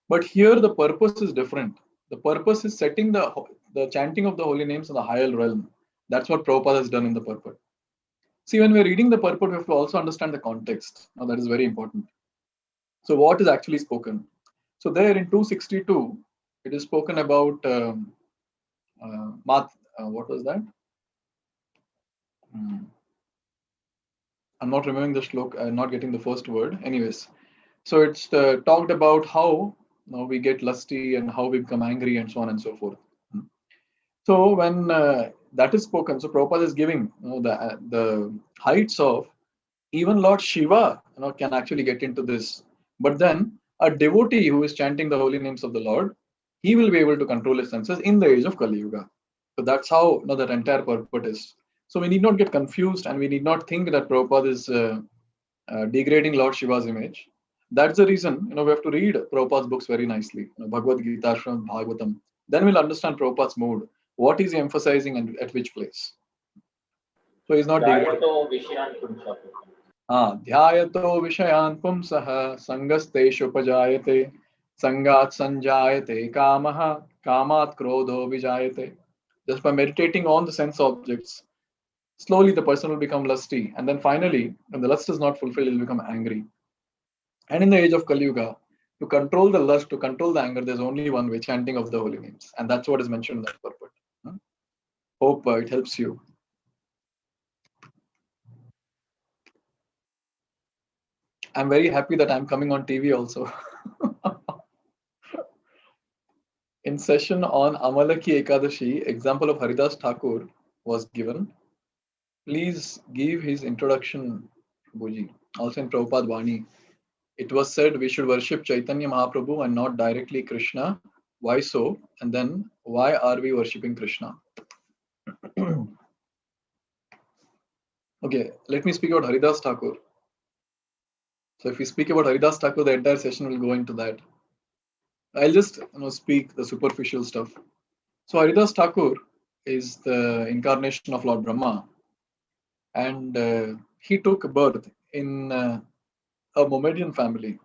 But here the purpose is different. The purpose is setting the chanting of the holy names in the higher realm. That's what Prabhupada has done in the purport. See, when we're reading the purport, we have to also understand the context. Now, that is very important. So what is actually spoken? So there in 262, it is spoken about what was that? I'm not remembering the shlok, not getting the first word. Anyways, so it's talked about how we get lusty and how we become angry and so on and so forth. So when that is spoken, so Prabhupada is giving the heights of even Lord Shiva can actually get into this. But then a devotee who is chanting the holy names of the Lord, he will be able to control his senses in the age of Kali Yuga. So that's how that entire purport is. So we need not get confused and we need not think that Prabhupada is degrading Lord Shiva's image. That's the reason we have to read Prabhupada's books very nicely. Bhagavad Gita, Srimad Bhagavatam. Then we'll understand Prabhupada's mood. What is he emphasizing and at which place? So he's not degrading. ध्यायतो विषयान् पुंसः संगस्तेषुपजायते संगात् संजायते कामः कामात् क्रोधो विजायते. Just by meditating on the sense objects, slowly the person will become lusty, and then finally, when the lust is not fulfilled, he will become angry. And in the age of Kali Yuga, to control the lust, to control the anger, there's only one way: chanting of the holy names, and that's what is mentioned in that purport. Hope it helps you. I'm very happy that I'm coming on TV also. In session on Amalaki Ekadasi, example of Haridas Thakur was given. Please give his introduction, Buji. Also in Prabhupada Vani, it was said we should worship Chaitanya Mahaprabhu and not directly Krishna. Why so? And then, why are we worshipping Krishna? Okay, let me speak about Haridas Thakur. So if we speak about Haridas Thakur, the entire session will go into that. I'll just speak the superficial stuff. So Haridas Thakur is the incarnation of Lord Brahma, and he took birth in a Mohammedan family.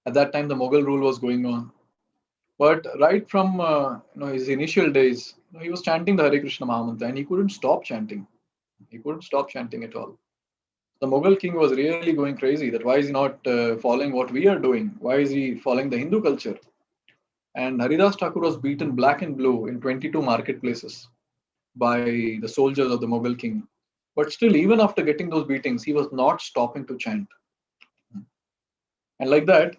At that time, the Mughal rule was going on, but right from his initial days, he was chanting the Hare Krishna Mahamantra, and he couldn't stop chanting. He couldn't stop chanting at all. The Mughal king was really going crazy that why is he not following what we are doing? Why is he following the Hindu culture? And Haridas Thakur was beaten black and blue in 22 marketplaces by the soldiers of the Mughal king. But still, even after getting those beatings, he was not stopping to chant. And like that,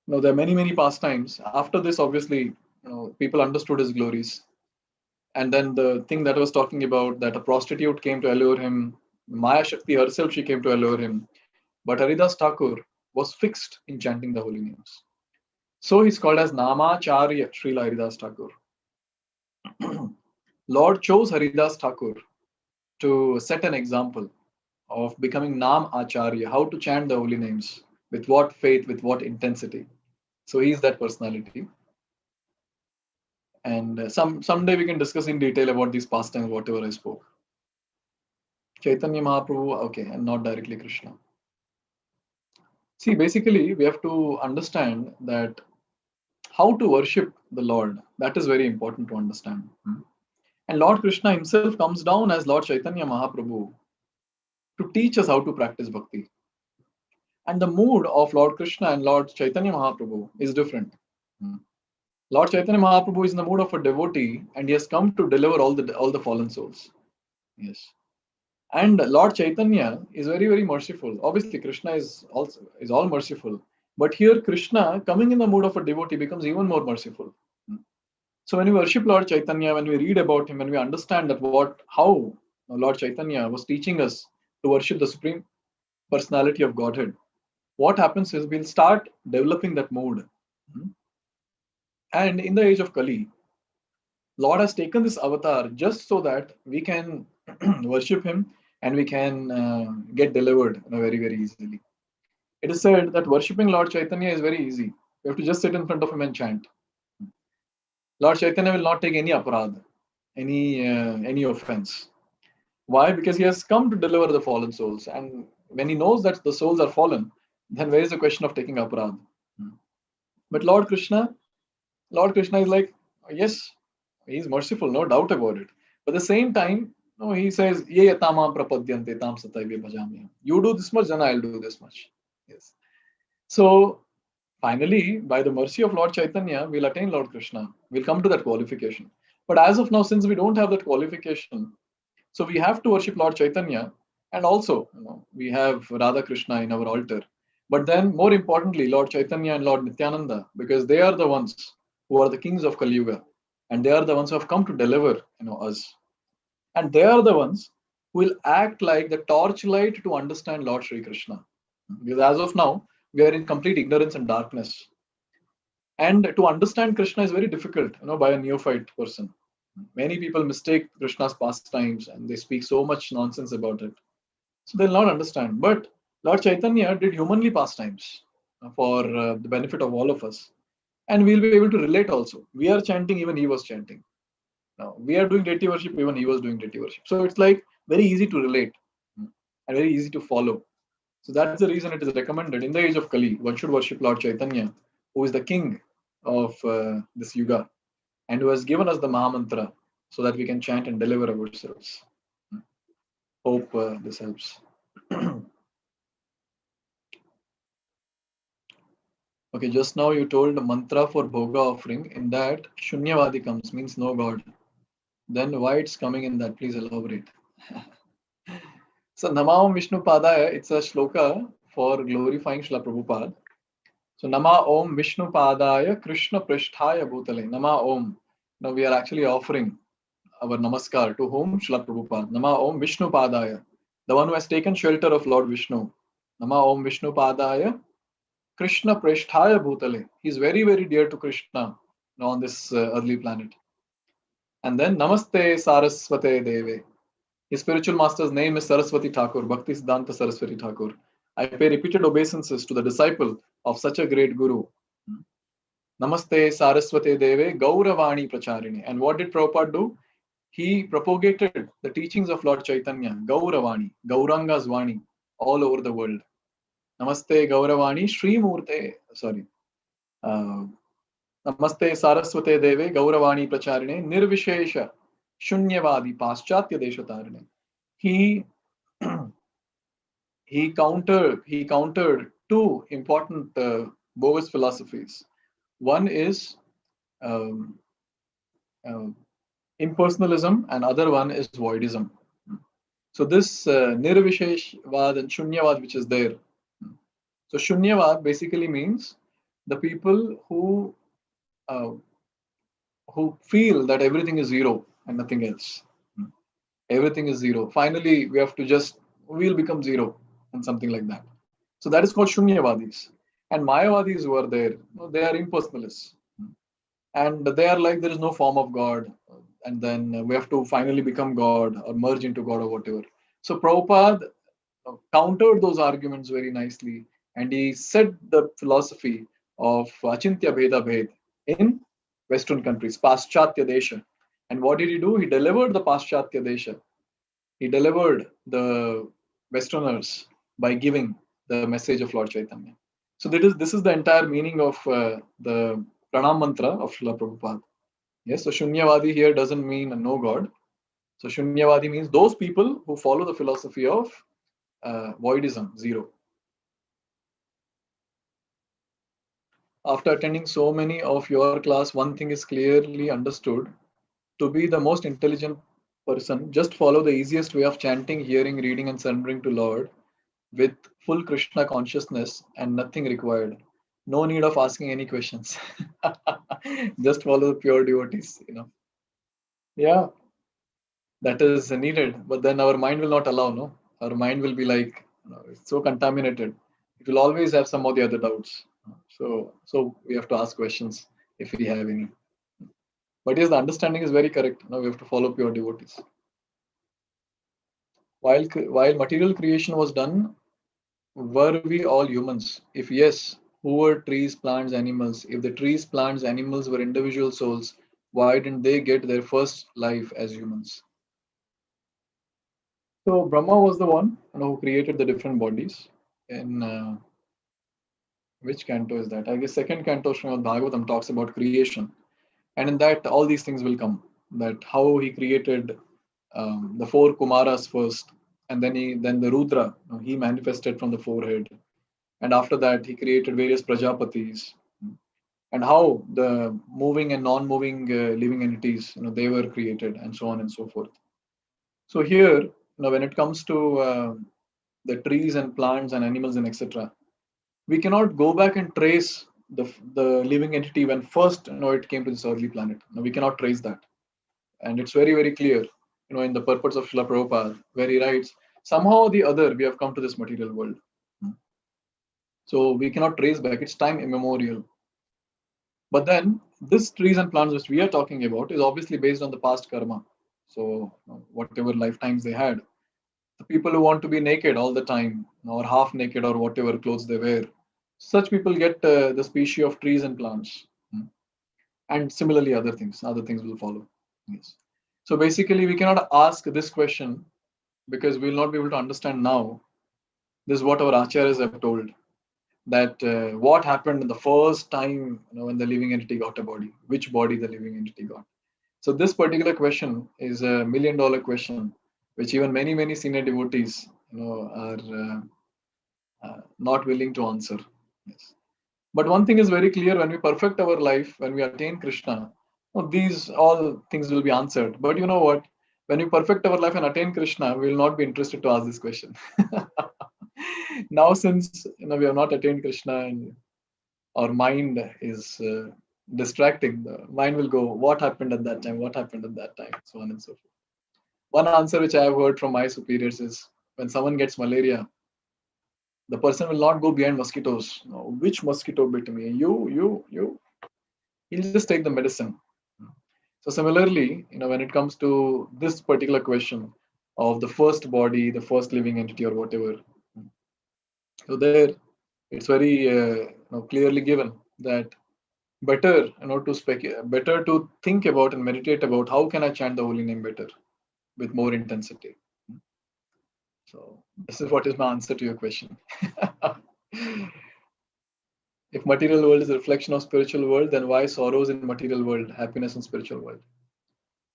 there are many pastimes. After this, obviously, people understood his glories. And then the thing that I was talking about, that a prostitute came to allure him, Maya Shakti herself, she came to allure him. But Haridas Thakur was fixed in chanting the holy names. So he's called as Namacharya Srila Haridas Thakur. Lord chose Haridas Thakur to set an example of becoming Nam Acharya, how to chant the holy names, with what faith, with what intensity. So he's that personality. And someday we can discuss in detail about these pastimes, whatever I spoke. Chaitanya Mahaprabhu, okay, and not directly Krishna. See, basically, we have to understand that how to worship the Lord. That is very important to understand. And Lord Krishna himself comes down as Lord Chaitanya Mahaprabhu to teach us how to practice bhakti. And the mood of Lord Krishna and Lord Chaitanya Mahaprabhu is different. Lord Chaitanya Mahaprabhu is in the mood of a devotee, and he has come to deliver all the fallen souls. Yes. And Lord Chaitanya is very, very merciful. Obviously, Krishna is all merciful. But here Krishna, coming in the mood of a devotee, becomes even more merciful. So when we worship Lord Chaitanya, when we read about him, when we understand that how Lord Chaitanya was teaching us to worship the Supreme Personality of Godhead, what happens is we'll start developing that mood. And in the age of Kali, Lord has taken this avatar just so that we can worship him and we can get delivered very, very easily. It is said that worshipping Lord Chaitanya is very easy. You have to just sit in front of him and chant. Lord Chaitanya will not take any aparad, any offense. Why? Because he has come to deliver the fallen souls. And when he knows that the souls are fallen, then where is the question of taking aparad? But Lord Krishna is like, yes, he's merciful, no doubt about it. But at the same time, no, he says, Ye yatamam prapadyante tam satayve bhajamyam. You do this much, then I'll do this much. Yes. So finally, by the mercy of Lord Chaitanya, we'll attain Lord Krishna. We'll come to that qualification. But as of now, since we don't have that qualification, so we have to worship Lord Chaitanya, and also we have Radha Krishna in our altar. But then, more importantly, Lord Chaitanya and Lord Nityananda, because they are the ones who are the kings of Kali Yuga, and they are the ones who have come to deliver us. And they are the ones who will act like the torchlight to understand Lord Sri Krishna. Because as of now, we are in complete ignorance and darkness. And to understand Krishna is very difficult, by a neophyte person. Many people mistake Krishna's pastimes and they speak so much nonsense about it. So they'll not understand. But Lord Chaitanya did humanly pastimes for the benefit of all of us. And we'll be able to relate also. We are chanting, even he was chanting. Now, we are doing deity worship, even he was doing deity worship. So it's like very easy to relate and very easy to follow. So that's the reason it is recommended in the age of Kali, one should worship Lord Chaitanya, who is the king of this yuga and who has given us the Mahamantra so that we can chant and deliver ourselves. Hope this helps. Okay, just now you told the mantra for Bhoga offering. In that, Shunyavadi comes, means no God. Then why it's coming in that? Please elaborate. So, Nama Om Vishnu Padaya, it's a shloka for glorifying Srila Prabhupada. So, Nama Om Vishnu Padaya Krishna Prishthaya Bhutale. Nama Om. Now we are actually offering our namaskar to whom? Srila Prabhupada. Nama Om Vishnu Padaya, the one who has taken shelter of Lord Vishnu. Nama Om Vishnu Padaya Krishna Prishthaya Bhutale. He is very, very dear to Krishna on this earthly planet. And then Namaste Saraswate Deve. His spiritual master's name is Saraswati Thakur, Bhakti Siddhanta Saraswati Thakur. I pay repeated obeisances to the disciple of such a great guru. Namaste Saraswate Deve Gauravani Pracharini. And what did Prabhupada do? He propagated the teachings of Lord Chaitanya, Gauravani, Gauranga's Vani, all over the world. Namaste Gauravani Sri Murte, Namaste Saraswate Deve Gauravani Pracharine Nirvishesha Shunyavadi Paschatya Deshatarine. He countered two important bogus philosophies. One is impersonalism and other one is voidism. So this Nirvisheshvad and Shunyavad which is there. So Shunyavad basically means the people who feel that everything is zero. and nothing else. Everything is zero. Finally, we'll become zero and something like that. So that is called Shunyavadis. And Mayavadis who are there, they are impersonalists. And they are like, there is no form of God. And then we have to finally become God or merge into God or whatever. So Prabhupada countered those arguments very nicely. And he set the philosophy of Achintya Bheda Bhed in Western countries, Paschatya Desha. And what did he do? He delivered the Paschatya Desha. He delivered the Westerners by giving the message of Lord Chaitanya. So this is the entire meaning of the Pranam Mantra of Srila Prabhupada. Yes, so Shunyavadi here doesn't mean no God. So Shunyavadi means those people who follow the philosophy of voidism, zero. After attending so many of your class, one thing is clearly understood. To be the most intelligent person, just follow the easiest way of chanting, hearing, reading, and surrendering to Lord with full Krishna consciousness and nothing required. No need of asking any questions. Just follow the pure devotees. Yeah, that is needed. But then our mind will not allow, no? Our mind will be like, it's so contaminated. It will always have some of the other doubts. So we have to ask questions if we have any. But yes, the understanding is very correct. Now we have to follow pure devotees. While material creation was done, were we all humans? If yes, who were trees, plants, animals? If the trees, plants, animals were individual souls, why didn't they get their first life as humans? So Brahma was the one who created the different bodies. In which canto is that? I guess second canto Srimad Bhagavatam talks about creation, and in that all these things will come. That how he created the four Kumaras first, and then the Rudra, he manifested from the forehead. And after that, he created various Prajapatis, and how the moving and non-moving living entities, they were created, and so on and so forth. So here, when it comes to the trees and plants and animals and etc., we cannot go back and trace the living entity when first it came to this earthly planet. We cannot trace that, and it's very very clear, in the purports of Srila Prabhupada, where he writes, somehow or the other we have come to this material world. So we cannot trace back, it's time immemorial. But then this trees and plants which we are talking about is obviously based on the past karma. So whatever lifetimes they had, the people who want to be naked all the time or half naked or whatever clothes they wear, such people get the species of trees and plants. And similarly other things will follow. Yes. So basically we cannot ask this question because we will not be able to understand now. This is what our acharyas have told, that what happened in the first time when the living entity got a body, which body the living entity got. So this particular question is a $1 million question, which even many senior devotees are not willing to answer. Yes. But one thing is very clear: when we perfect our life, when we attain Krishna, these all things will be answered. But you know what? When we perfect our life and attain Krishna, we will not be interested to ask this question. Now, since we have not attained Krishna and our mind is distracting, the mind will go, what happened at that time? What happened at that time? So on and so forth. One answer which I have heard from my superiors is, when someone gets malaria, the person will not go behind mosquitoes. No, which mosquito bit me? You. He'll just take the medicine. So similarly, when it comes to this particular question of the first body, the first living entity or whatever, so there it's very clearly given that better better to think about and meditate about how can I chant the holy name better with more intensity. So this is what is my answer to your question. If material world is a reflection of spiritual world, then why sorrows in material world, happiness in spiritual world?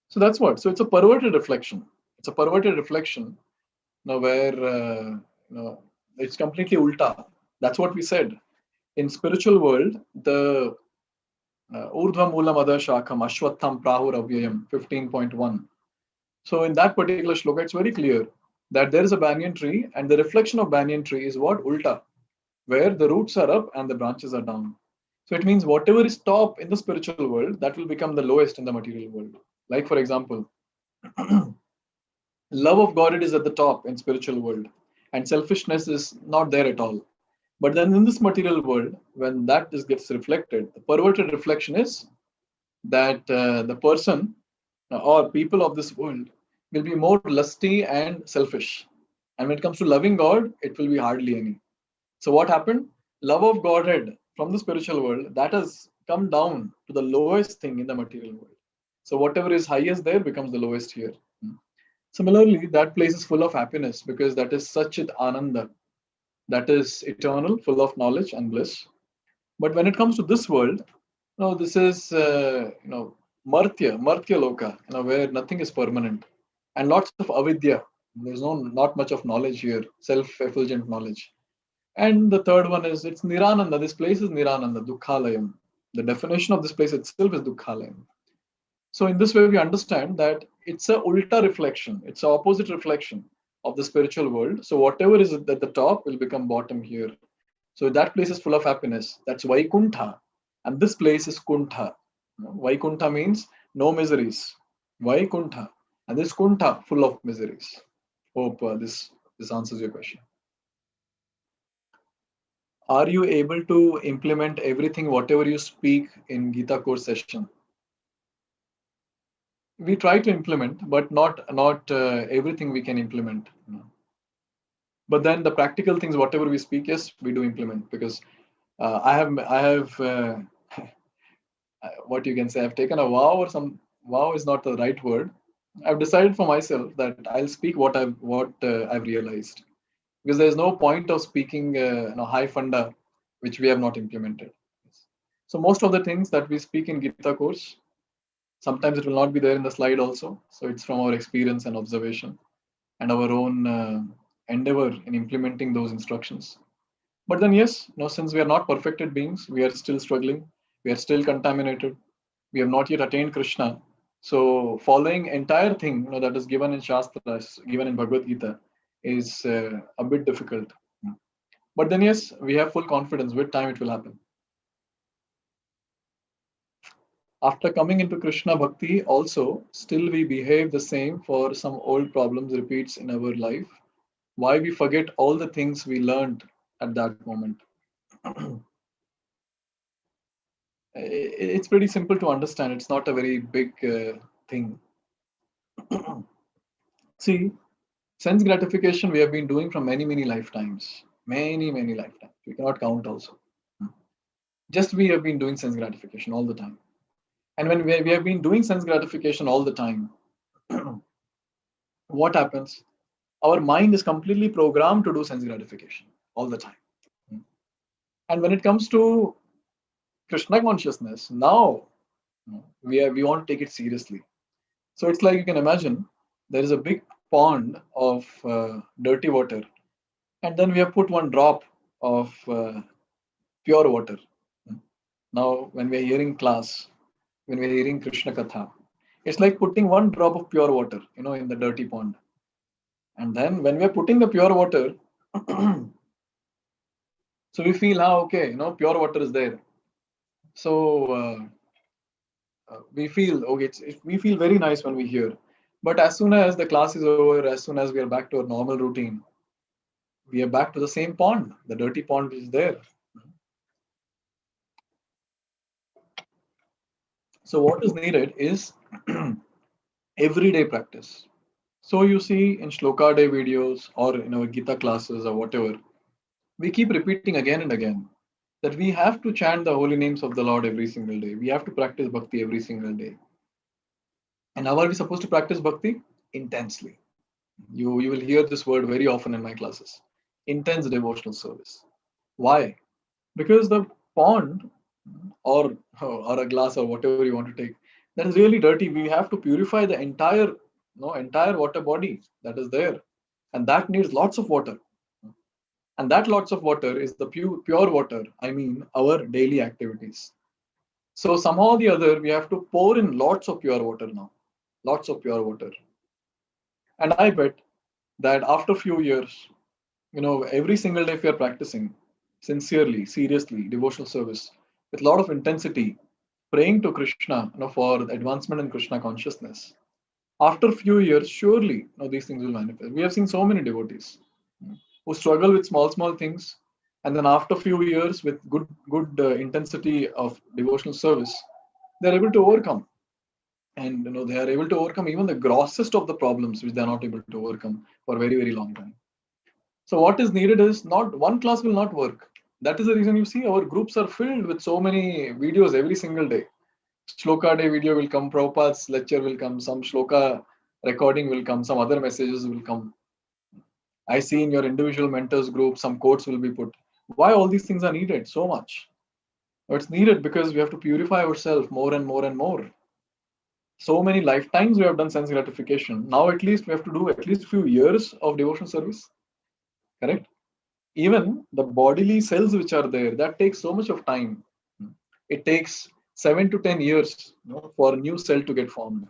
So that's what. So it's a perverted reflection. It's a perverted reflection where it's completely ulta. That's what we said. In spiritual world, the Urdhva Moolam Adha Shakham Ashwatham Prahur Avyayam 15.1. So in that particular shloka, it's very clear that there is a banyan tree, and the reflection of banyan tree is what? Ulta, where the roots are up and the branches are down. So it means whatever is top in the spiritual world, that will become the lowest in the material world. Like for example, Love of God is at the top in spiritual world, and selfishness is not there at all. But then in this material world, when that gets reflected, the perverted reflection is that the person or people of this world will be more lusty and selfish. And when it comes to loving God, it will be hardly any. So what happened? Love of Godhead from the spiritual world, that has come down to the lowest thing in the material world. So whatever is highest there becomes the lowest here. Similarly, that place is full of happiness because that is Sachit Ananda, that is eternal, full of knowledge and bliss. But when it comes to this world, no, this is Martya Loka, where nothing is permanent, and lots of avidya. There's not much of knowledge here, self-effulgent knowledge. And the third one is it's Nirananda. This place is Nirananda, Dukhalayam. The definition of this place itself is Dukhalayam. So in this way, we understand that it's a ulta reflection. It's an opposite reflection of the spiritual world. So whatever is at the top will become bottom here. So that place is full of happiness. That's Vaikuntha. And this place is Kuntha. Vaikuntha means no miseries. Vaikuntha. And this Kuntha, full of miseries. Hope this answers your question. Are you able to implement everything, whatever you speak in Gita course session? We try to implement, but not everything we can implement. But then the practical things, whatever we speak, yes, we do implement because I have what you can say. I've taken a vow, or some vow is not the right word. I've decided for myself that I'll speak what I've realized, because there's no point of speaking high funda which we have not implemented. So most of the things that we speak in Gita course, sometimes it will not be there in the slide also. So it's from our experience and observation and our own endeavor in implementing those instructions. But then yes, since we are not perfected beings, we are still struggling, we are still contaminated, we have not yet attained Krishna. So following entire thing that is given in Shastras, given in Bhagavad Gita, is a bit difficult. But then yes, we have full confidence. With time, it will happen. After coming into Krishna Bhakti, also still we behave the same for some old problems repeats in our life. Why we forget all the things we learned at that moment? It's pretty simple to understand. It's not a very big thing. See, sense gratification we have been doing from many lifetimes. Many lifetimes. We cannot count also. Just we have been doing sense gratification all the time. And when we have been doing sense gratification all the time, what happens? Our mind is completely programmed to do sense gratification all the time. And when it comes to Krishna consciousness, now we want to take it seriously. So it's like you can imagine there is a big pond of dirty water, and then we have put one drop of pure water. Now, when we are hearing class, when we are hearing Krishna Katha, it's like putting one drop of pure water, in the dirty pond. And then when we are putting the pure water, so we feel, okay, pure water is there. So we feel, okay, we feel very nice when we hear. But as soon as the class is over, as soon as we are back to our normal routine, we are back to the same pond. The dirty pond is there. So what is needed is everyday practice. So you see in Shloka Day videos or in our Gita classes or whatever, we keep repeating again and again that we have to chant the holy names of the Lord every single day. We have to practice bhakti every single day. And how are we supposed to practice bhakti? Intensely. You will hear this word very often in my classes. Intense devotional service. Why? Because the pond or a glass or whatever you want to take, that is really dirty. We have to purify the entire water body that is there, and that needs lots of water. And that lots of water is the pure water. I mean, our daily activities. So somehow or the other, we have to pour in lots of pure water now, lots of pure water. And I bet that after a few years, every single day if you're practicing sincerely, seriously, devotional service with a lot of intensity, praying to Krishna, for the advancement in Krishna consciousness, After a few years, surely these things will manifest. We have seen so many devotees who struggle with small things, and then after a few years with good intensity of devotional service, they're able to overcome. And they are able to overcome even the grossest of the problems which they are not able to overcome for a very long time. So what is needed is, not one class will not work. That is the reason you see our groups are filled with so many videos every single day. Shloka day video will come, Prabhupada's lecture will come, some shloka recording will come, some other messages will come. I see in your individual mentors group, some quotes will be put. Why all these things are needed so much? It's needed because we have to purify ourselves more and more and more. So many lifetimes we have done sense gratification. Now at least we have to do at least few years of devotional service. Correct? Even the bodily cells which are there, that takes so much of time. It takes 7 to 10 years for a new cell to get formed.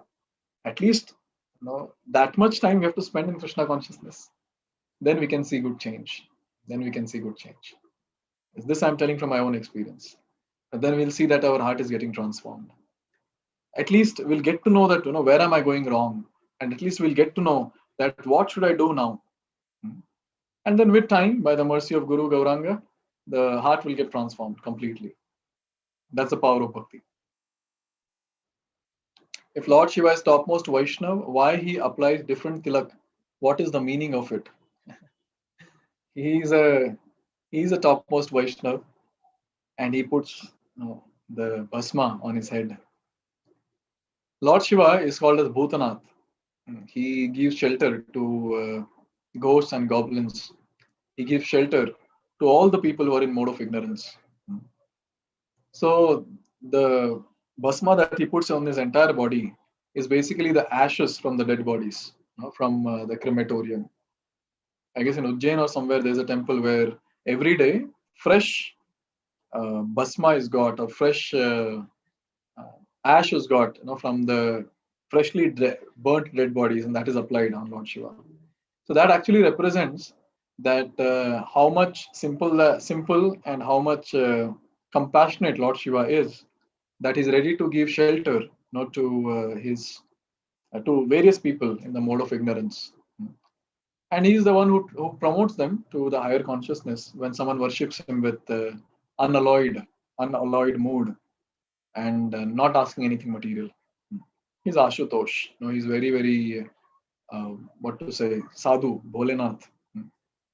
At least that much time we have to spend in Krishna consciousness. Then we can see good change. This I'm telling from my own experience. And then we'll see that our heart is getting transformed. At least we'll get to know that, where am I going wrong? And at least we'll get to know that what should I do now? And then with time, by the mercy of Guru Gauranga, the heart will get transformed completely. That's the power of bhakti. If Lord Shiva is topmost Vaishnav, why he applies different tilak? What is the meaning of it? He's a topmost Vaishnav, and he puts the bhasma on his head. Lord Shiva is called as Bhutanath. He gives shelter to ghosts and goblins. He gives shelter to all the people who are in mode of ignorance. So the bhasma that he puts on his entire body is basically the ashes from the dead bodies, from the crematorium. I guess in Ujjain or somewhere there's a temple where every day fresh bhasma is got, or fresh ash is got, from the freshly burnt dead bodies, and that is applied on Lord Shiva. So that actually represents that how much simple and how much compassionate Lord Shiva is, that he's ready to give shelter, to various people in the mode of ignorance. And he is the one who promotes them to the higher consciousness when someone worships him with unalloyed mood, and not asking anything material. He's Ashutosh. He's very, what to say, sadhu, Bholenath.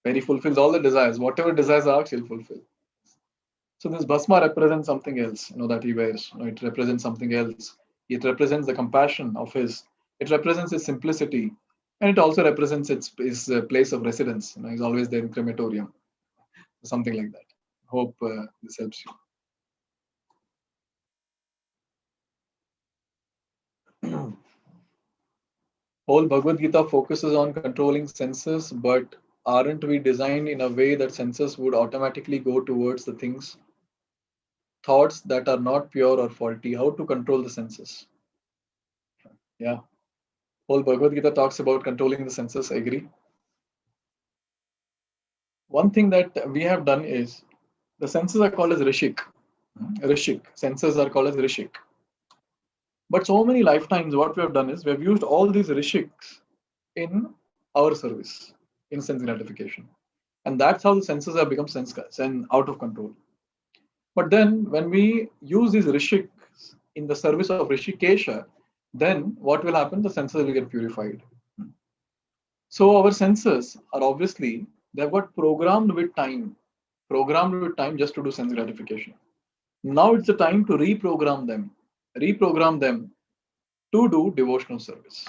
Where he fulfills all the desires. Whatever desires are, he'll fulfill. So this bhasma represents something else, that he wears. It represents something else. It represents the compassion of his. It represents his simplicity, and it also represents his place of residence. He's always there in crematorium, something like that. Hope this helps you. Whole Bhagavad Gita focuses on controlling senses, but aren't we designed in a way that senses would automatically go towards the thoughts that are not pure or faulty? How to control the senses? Yeah. Whole Bhagavad Gita talks about controlling the senses, I agree. One thing that we have done is, the senses are called as Rishik. Senses are called as Rishik. But so many lifetimes, what we have done is, we have used all these Rishiks in our service, in sense gratification. And that's how the senses have become out of control. But then when we use these Rishiks in the service of Rishikesha, then what will happen? The senses will get purified. So our senses are obviously, they've got programmed with time just to do sense gratification. Now it's the time to reprogram them to do devotional service.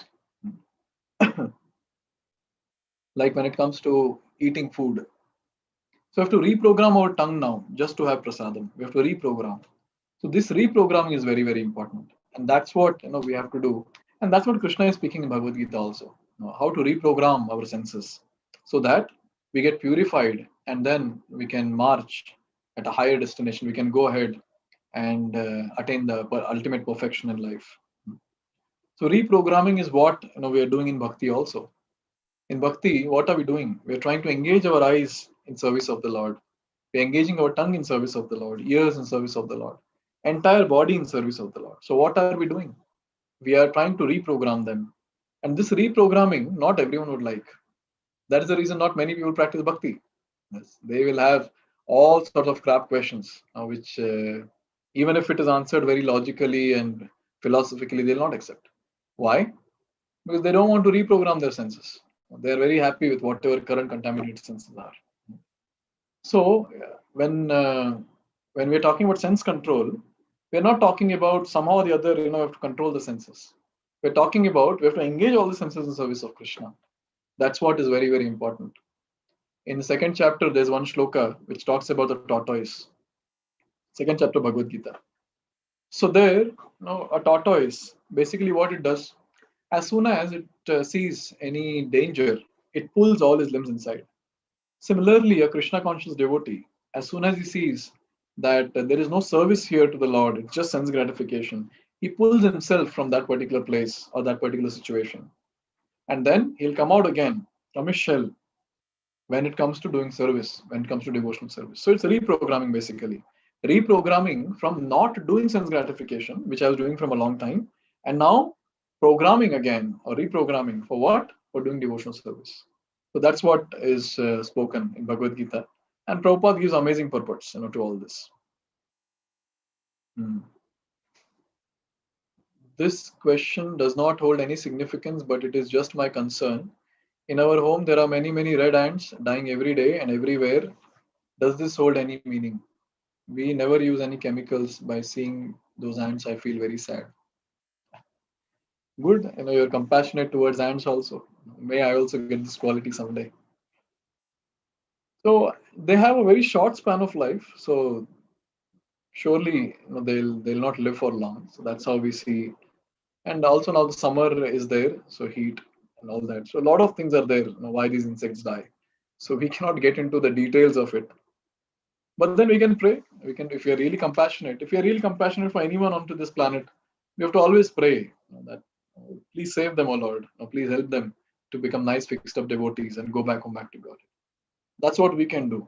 Like when it comes to eating food. So we have to reprogram our tongue now just to have prasadam. We have to reprogram. So this reprogramming is very, very important. And that's what we have to do. And that's what Krishna is speaking in Bhagavad Gita also. How to reprogram our senses so that we get purified, and then we can march at a higher destination. We can go ahead and attain the ultimate perfection in life. So reprogramming is what we are doing in bhakti also. In bhakti, what are we doing? We are trying to engage our eyes in service of the Lord. We are engaging our tongue in service of the Lord, ears in service of the Lord, entire body in service of the Lord. So what are we doing? We are trying to reprogram them And this reprogramming, not everyone would like. That is the reason not many people practice bhakti. Yes, they will have all sorts of crap questions, which even if it is answered very logically and philosophically, they'll not accept. Why? Because they don't want to reprogram their senses. They are very happy with whatever current contaminated senses are. So when we're talking about sense control, we're not talking about somehow or the other, we have to control the senses. We're talking about we have to engage all the senses in service of Krishna. That's what is very, very important. In the second chapter, there's one shloka which talks about the tortoise. Second chapter, Bhagavad Gita. So there, a tortoise, basically what it does, as soon as it sees any danger, it pulls all his limbs inside. Similarly, a Krishna conscious devotee, as soon as he sees that there is no service here to the Lord, it's just sense gratification, he pulls himself from that particular place or that particular situation. And then he'll come out again from his shell when it comes to doing service, when it comes to devotional service. So it's reprogramming basically. Reprogramming from not doing sense gratification, which I was doing from a long time, and now programming again or reprogramming for what? For doing devotional service. So that's what is spoken in Bhagavad Gita. And Prabhupada gives amazing purports to all this. This question does not hold any significance, but it is just my concern. In our home, there are many, many red ants dying every day and everywhere. Does this hold any meaning? We never use any chemicals. By seeing those ants, I feel very sad. Good, you're compassionate towards ants also. May I also get this quality someday. So they have a very short span of life. So surely they'll not live for long. So that's how we see. And also now the summer is there, so heat and all that. So a lot of things are there. Why these insects die. So we cannot get into the details of it. But then we can pray. We can, if we are really compassionate. If we are really compassionate for anyone onto this planet, we have to always pray that please save them, O Lord. Please help them to become nice, fixed up devotees and go back home, back to God. That's what we can do.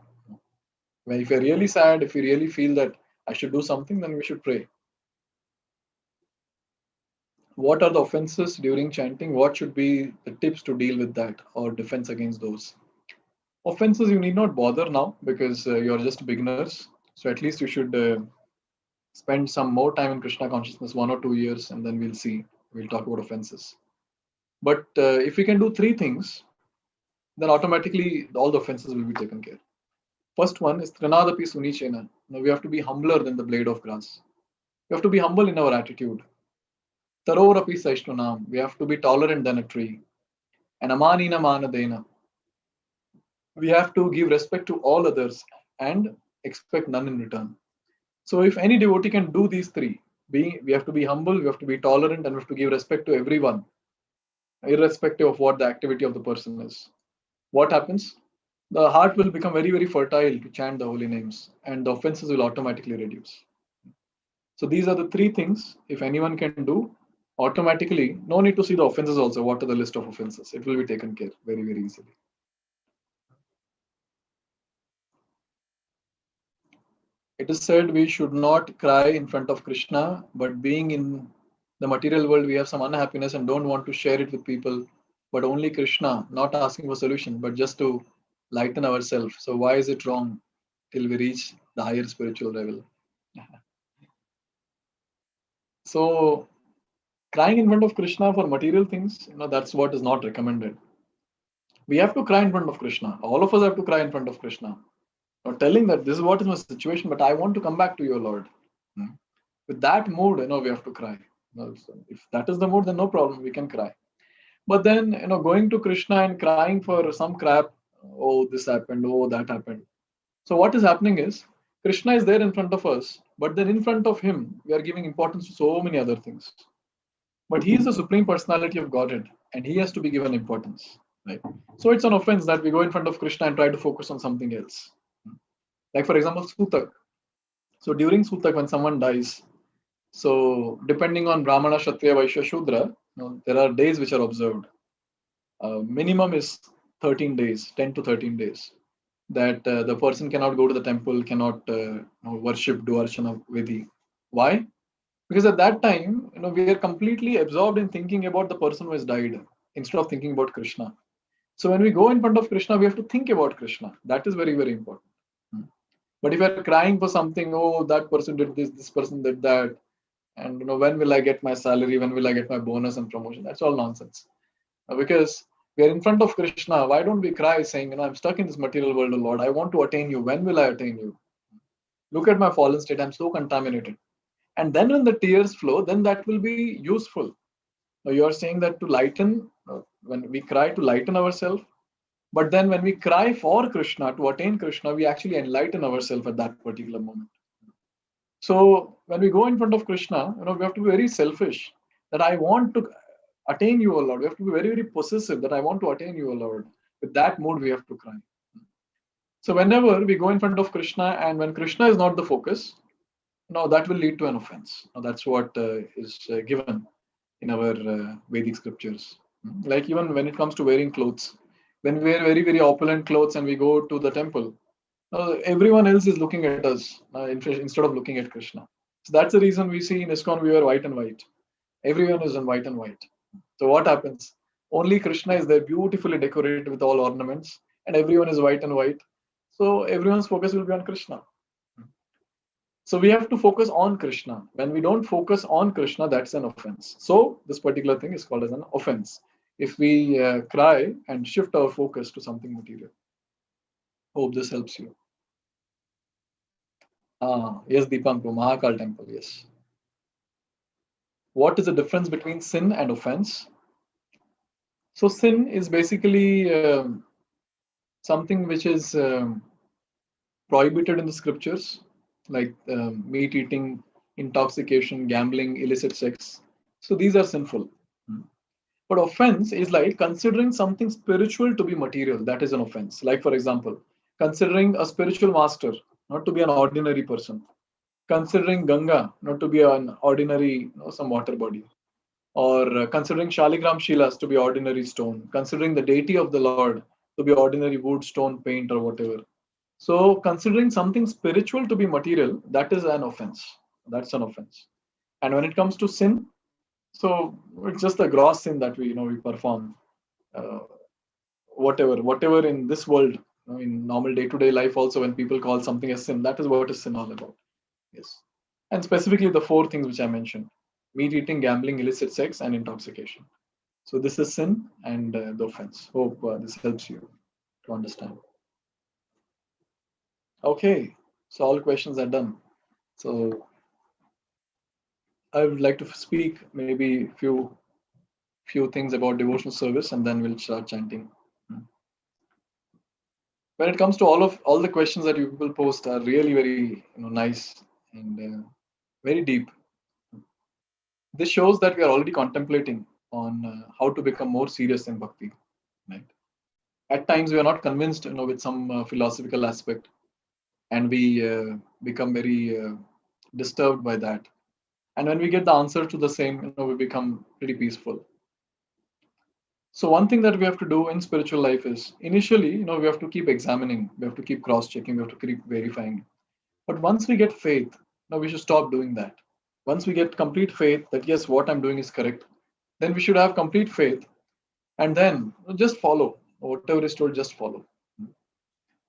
When if you're really sad, if you really feel that I should do something, then we should pray. What are the offenses during chanting? What should be the tips to deal with that or defense against those? Offenses you need not bother now because you're just beginners. So at least you should spend some more time in Krishna consciousness, 1 or 2 years, and then we'll see. We'll talk about offenses. But if we can do 3 things, then automatically all the offenses will be taken care. First one is Trinadapi Sunichena. Now we have to be humbler than the blade of grass. We have to be humble in our attitude. Tarorapi Saishtunam. We have to be tolerant than a tree. And Amanina Manadena. We have to give respect to all others and expect none in return. So if any devotee can do these 3, we have to be humble, we have to be tolerant, and we have to give respect to everyone, irrespective of what the activity of the person is. What happens? The heart will become very, very fertile to chant the holy names, and the offenses will automatically reduce. So these are the 3 things, if anyone can do, automatically, no need to see the offenses also, what are the list of offenses. It will be taken care very, very easily. It is said we should not cry in front of Krishna, but being in the material world, we have some unhappiness and don't want to share it with people, but only Krishna, not asking for solution, but just to lighten ourselves. So why is it wrong till we reach the higher spiritual level? So crying in front of Krishna for material things, that's what is not recommended. We have to cry in front of Krishna. All of us have to cry in front of Krishna. Or telling that this is what is my situation, but I want to come back to your Lord. With that mood, we have to cry. If that is the mood, then no problem, we can cry. But then, going to Krishna and crying for some crap, oh, this happened, oh, that happened. So what is happening is, Krishna is there in front of us, but then in front of him, we are giving importance to so many other things. But he is the supreme personality of Godhead, and he has to be given importance. Right? So it's an offense that we go in front of Krishna and try to focus on something else. Like for example, Sutak. So during Sutak, when someone dies, so depending on Brahmana, Kshatriya, Vaishya, Shudra, there are days which are observed. Minimum is 13 days, 10 to 13 days, that the person cannot go to the temple, cannot worship, do archana, vidhi. Why? Because at that time, we are completely absorbed in thinking about the person who has died. instead of thinking about Krishna. So when we go in front of Krishna, we have to think about Krishna. That is very, very important. But if you're crying for something, oh, that person did this person did that, and when will I get my salary? When will I get my bonus and promotion? That's all nonsense. Because we are in front of Krishna. Why don't we cry saying, I'm stuck in this material world, oh Lord. I want to attain you. When will I attain you? Look at my fallen state. I'm so contaminated. And then when the tears flow, then that will be useful. Now you are saying that to lighten, when we cry to lighten ourselves, but then when we cry for Krishna, to attain Krishna, we actually enlighten ourselves at that particular moment. So when we go in front of Krishna, we have to be very selfish that I want to attain you, O Lord. We have to be very, very possessive that I want to attain you, O Lord. With that mood, we have to cry. So whenever we go in front of Krishna and when Krishna is not the focus, that will lead to an offense. Now, that's what is given in our Vedic scriptures. Like even when it comes to wearing clothes, when we wear very, very opulent clothes and we go to the temple, everyone else is looking at us instead of looking at Krishna. So that's the reason we see in ISKCON we wear white and white. Everyone is in white and white. So what happens? Only Krishna is there beautifully decorated with all ornaments and everyone is white and white. So everyone's focus will be on Krishna. So we have to focus on Krishna. When we don't focus on Krishna, that's an offense. So this particular thing is called as an offense. If we cry and shift our focus to something material. Hope this helps you. Yes, Deepanku, Mahakal temple, yes. What is the difference between sin and offense? So sin is basically something which is prohibited in the scriptures, like meat eating, intoxication, gambling, illicit sex. So these are sinful. But offense is like considering something spiritual to be material. That is an offense. Like, for example, considering a spiritual master not to be an ordinary person, considering Ganga not to be an ordinary, some water body, or considering Shaligram Shilas to be ordinary stone, considering the deity of the Lord to be ordinary wood, stone, paint, or whatever. So considering something spiritual to be material, that is an offense. That's an offense. And when it comes to sin, so it's just a gross sin that we perform. Uh, whatever in this world, in normal day-to-day life, also when people call something as sin, that is what is sin all about. Yes, and specifically the four things which I mentioned: meat eating, gambling, illicit sex, and intoxication. So this is sin and the offense. Hope this helps you to understand. Okay, so all questions are done. So I would like to speak maybe few things about devotional service, and then we'll start chanting. When it comes to all the questions that you people post are really very nice and very deep. This shows that we are already contemplating on how to become more serious in bhakti. Right? At times we are not convinced, with some philosophical aspect, and we become very disturbed by that. And when we get the answer to the same, we become pretty peaceful. So one thing that we have to do in spiritual life is initially, we have to keep examining, we have to keep cross-checking, we have to keep verifying. But once we get faith, we should stop doing that. Once we get complete faith that yes, what I'm doing is correct, then we should have complete faith, and then just follow whatever is told. Just follow,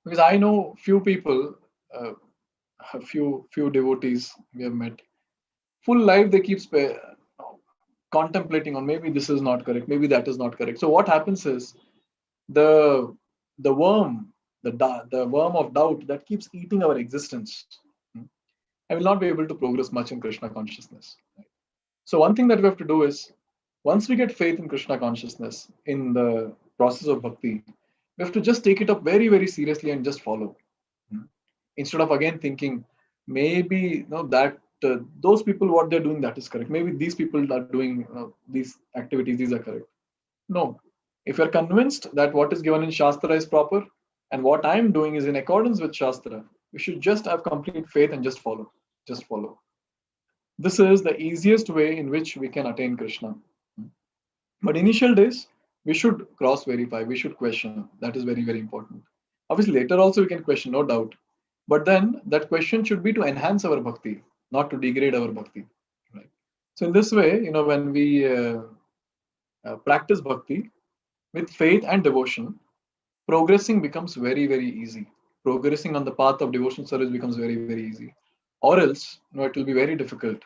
because I know few people, a few devotees we have met. Full life they keep contemplating on maybe this is not correct, maybe that is not correct. So what happens is the worm, the worm of doubt that keeps eating our existence. I will not be able to progress much in Krishna consciousness. So one thing that we have to do is, once we get faith in Krishna consciousness in the process of bhakti, we have to just take it up very, very seriously and just follow. Instead of again thinking, maybe that those people what they're doing that is correct. Maybe these people are doing these activities, these are correct. No, if you're convinced that what is given in Shastra is proper and what I'm doing is in accordance with Shastra, we should just have complete faith and just follow. Just follow. This is the easiest way in which we can attain Krishna. But initial days, we should cross verify, we should question. That is very, very important. Obviously, later also we can question, no doubt. But then that question should be to enhance our bhakti, not to degrade our bhakti. Right? So in this way, when we practice bhakti, with faith and devotion, progressing becomes very, very easy. Progressing on the path of devotional service becomes very, very easy. Or else, it will be very difficult.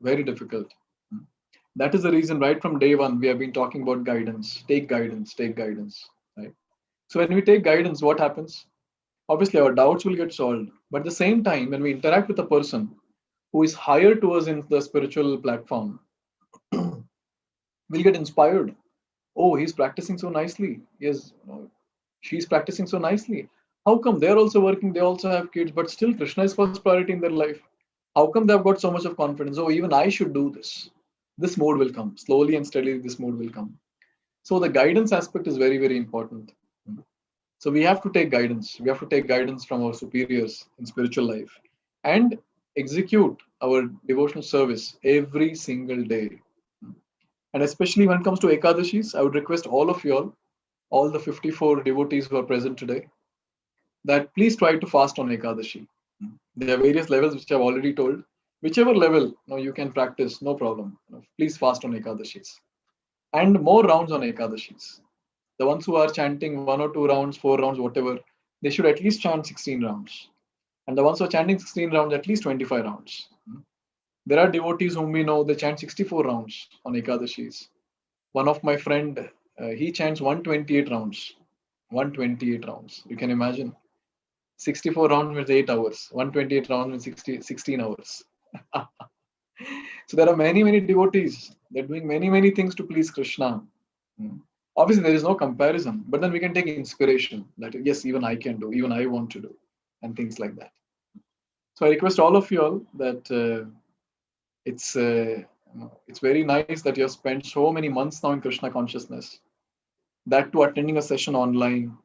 Very difficult. That is the reason right from day one we have been talking about guidance. Take guidance, take guidance. Right. So when we take guidance, what happens? Obviously, our doubts will get solved. But at the same time, when we interact with a person who is higher to us in the spiritual platform, we'll get inspired. Oh, he's practicing so nicely. Yes, she's practicing so nicely. How come they're also working? They also have kids, but still Krishna is first priority in their life. How come they've got so much of confidence? Oh, even I should do this. This mode will come slowly and steadily. This mode will come. So the guidance aspect is very, very important. So we have to take guidance. We have to take guidance from our superiors in spiritual life and execute our devotional service every single day. And especially when it comes to Ekadashis, I would request all of you all the 54 devotees who are present today, that please try to fast on Ekadashi. There are various levels which I've already told. Whichever level you can practice, no problem. Please fast on Ekadashis. And more rounds on Ekadashis. The ones who are chanting 1 or 2 rounds, 4 rounds, whatever, they should at least chant 16 rounds. And the ones who are chanting 16 rounds, at least 25 rounds. There are devotees whom we know, they chant 64 rounds on Ekadashis. One of my friend, he chants 128 rounds. 128 rounds. You can imagine. 64 rounds means 8 hours. 128 rounds means 16 hours. So there are many, many devotees. They're doing many, many things to please Krishna. Obviously, there is no comparison, but then we can take inspiration that yes, even I can do, even I want to do, and things like that. So I request all of you all that it's very nice that you have spent so many months now in Krishna consciousness. That to attending a session online.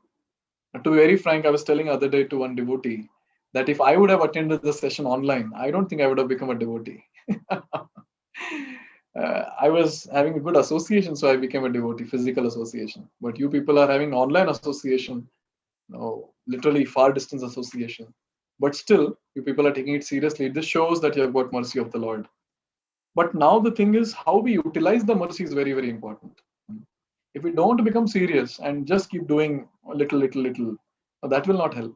To be very frank, I was telling other day to one devotee that if I would have attended the session online, I don't think I would have become a devotee. I was having a good association, so I became a devotee, physical association. But you people are having online association, literally far distance association. But still, you people are taking it seriously. This shows that you have got mercy of the Lord. But now the thing is, how we utilize the mercy is very, very important. If we don't become serious and just keep doing little, that will not help.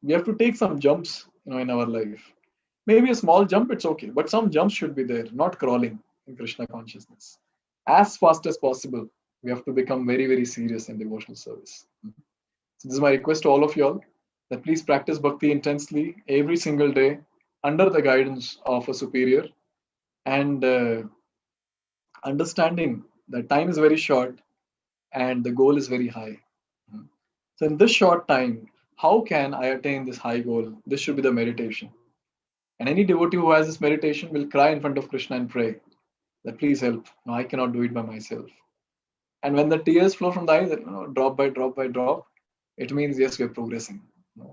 We have to take some jumps, in our life. Maybe a small jump, it's okay, but some jumps should be there, not crawling in Krishna consciousness. As fast as possible, we have to become very, very serious in devotional service. So this is my request to all of you all, that please practice bhakti intensely every single day under the guidance of a superior, and understanding that time is very short and the goal is very high. So in this short time, how can I attain this high goal? This should be the meditation. And any devotee who has this meditation will cry in front of Krishna and pray that please help. No, I cannot do it by myself. And when the tears flow from the eyes, drop by drop by drop, it means yes, we are progressing.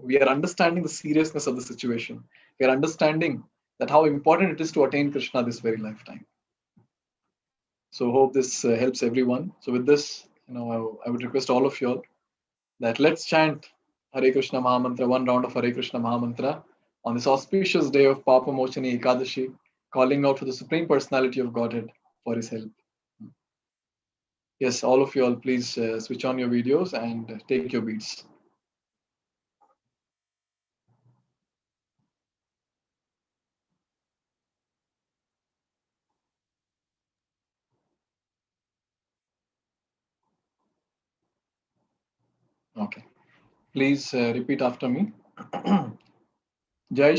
We are understanding the seriousness of the situation. We are understanding that how important it is to attain Krishna this very lifetime. So hope this helps everyone. So with this, I would request all of you all that let's chant Hare Krishna Mahamantra, one round of Hare Krishna Mahamantra on this auspicious day of Papa Mochani Ekadashi, calling out for the Supreme Personality of Godhead for his help. Yes, all of you all, please switch on your videos and take your beats. Okay. Please repeat after me. Jai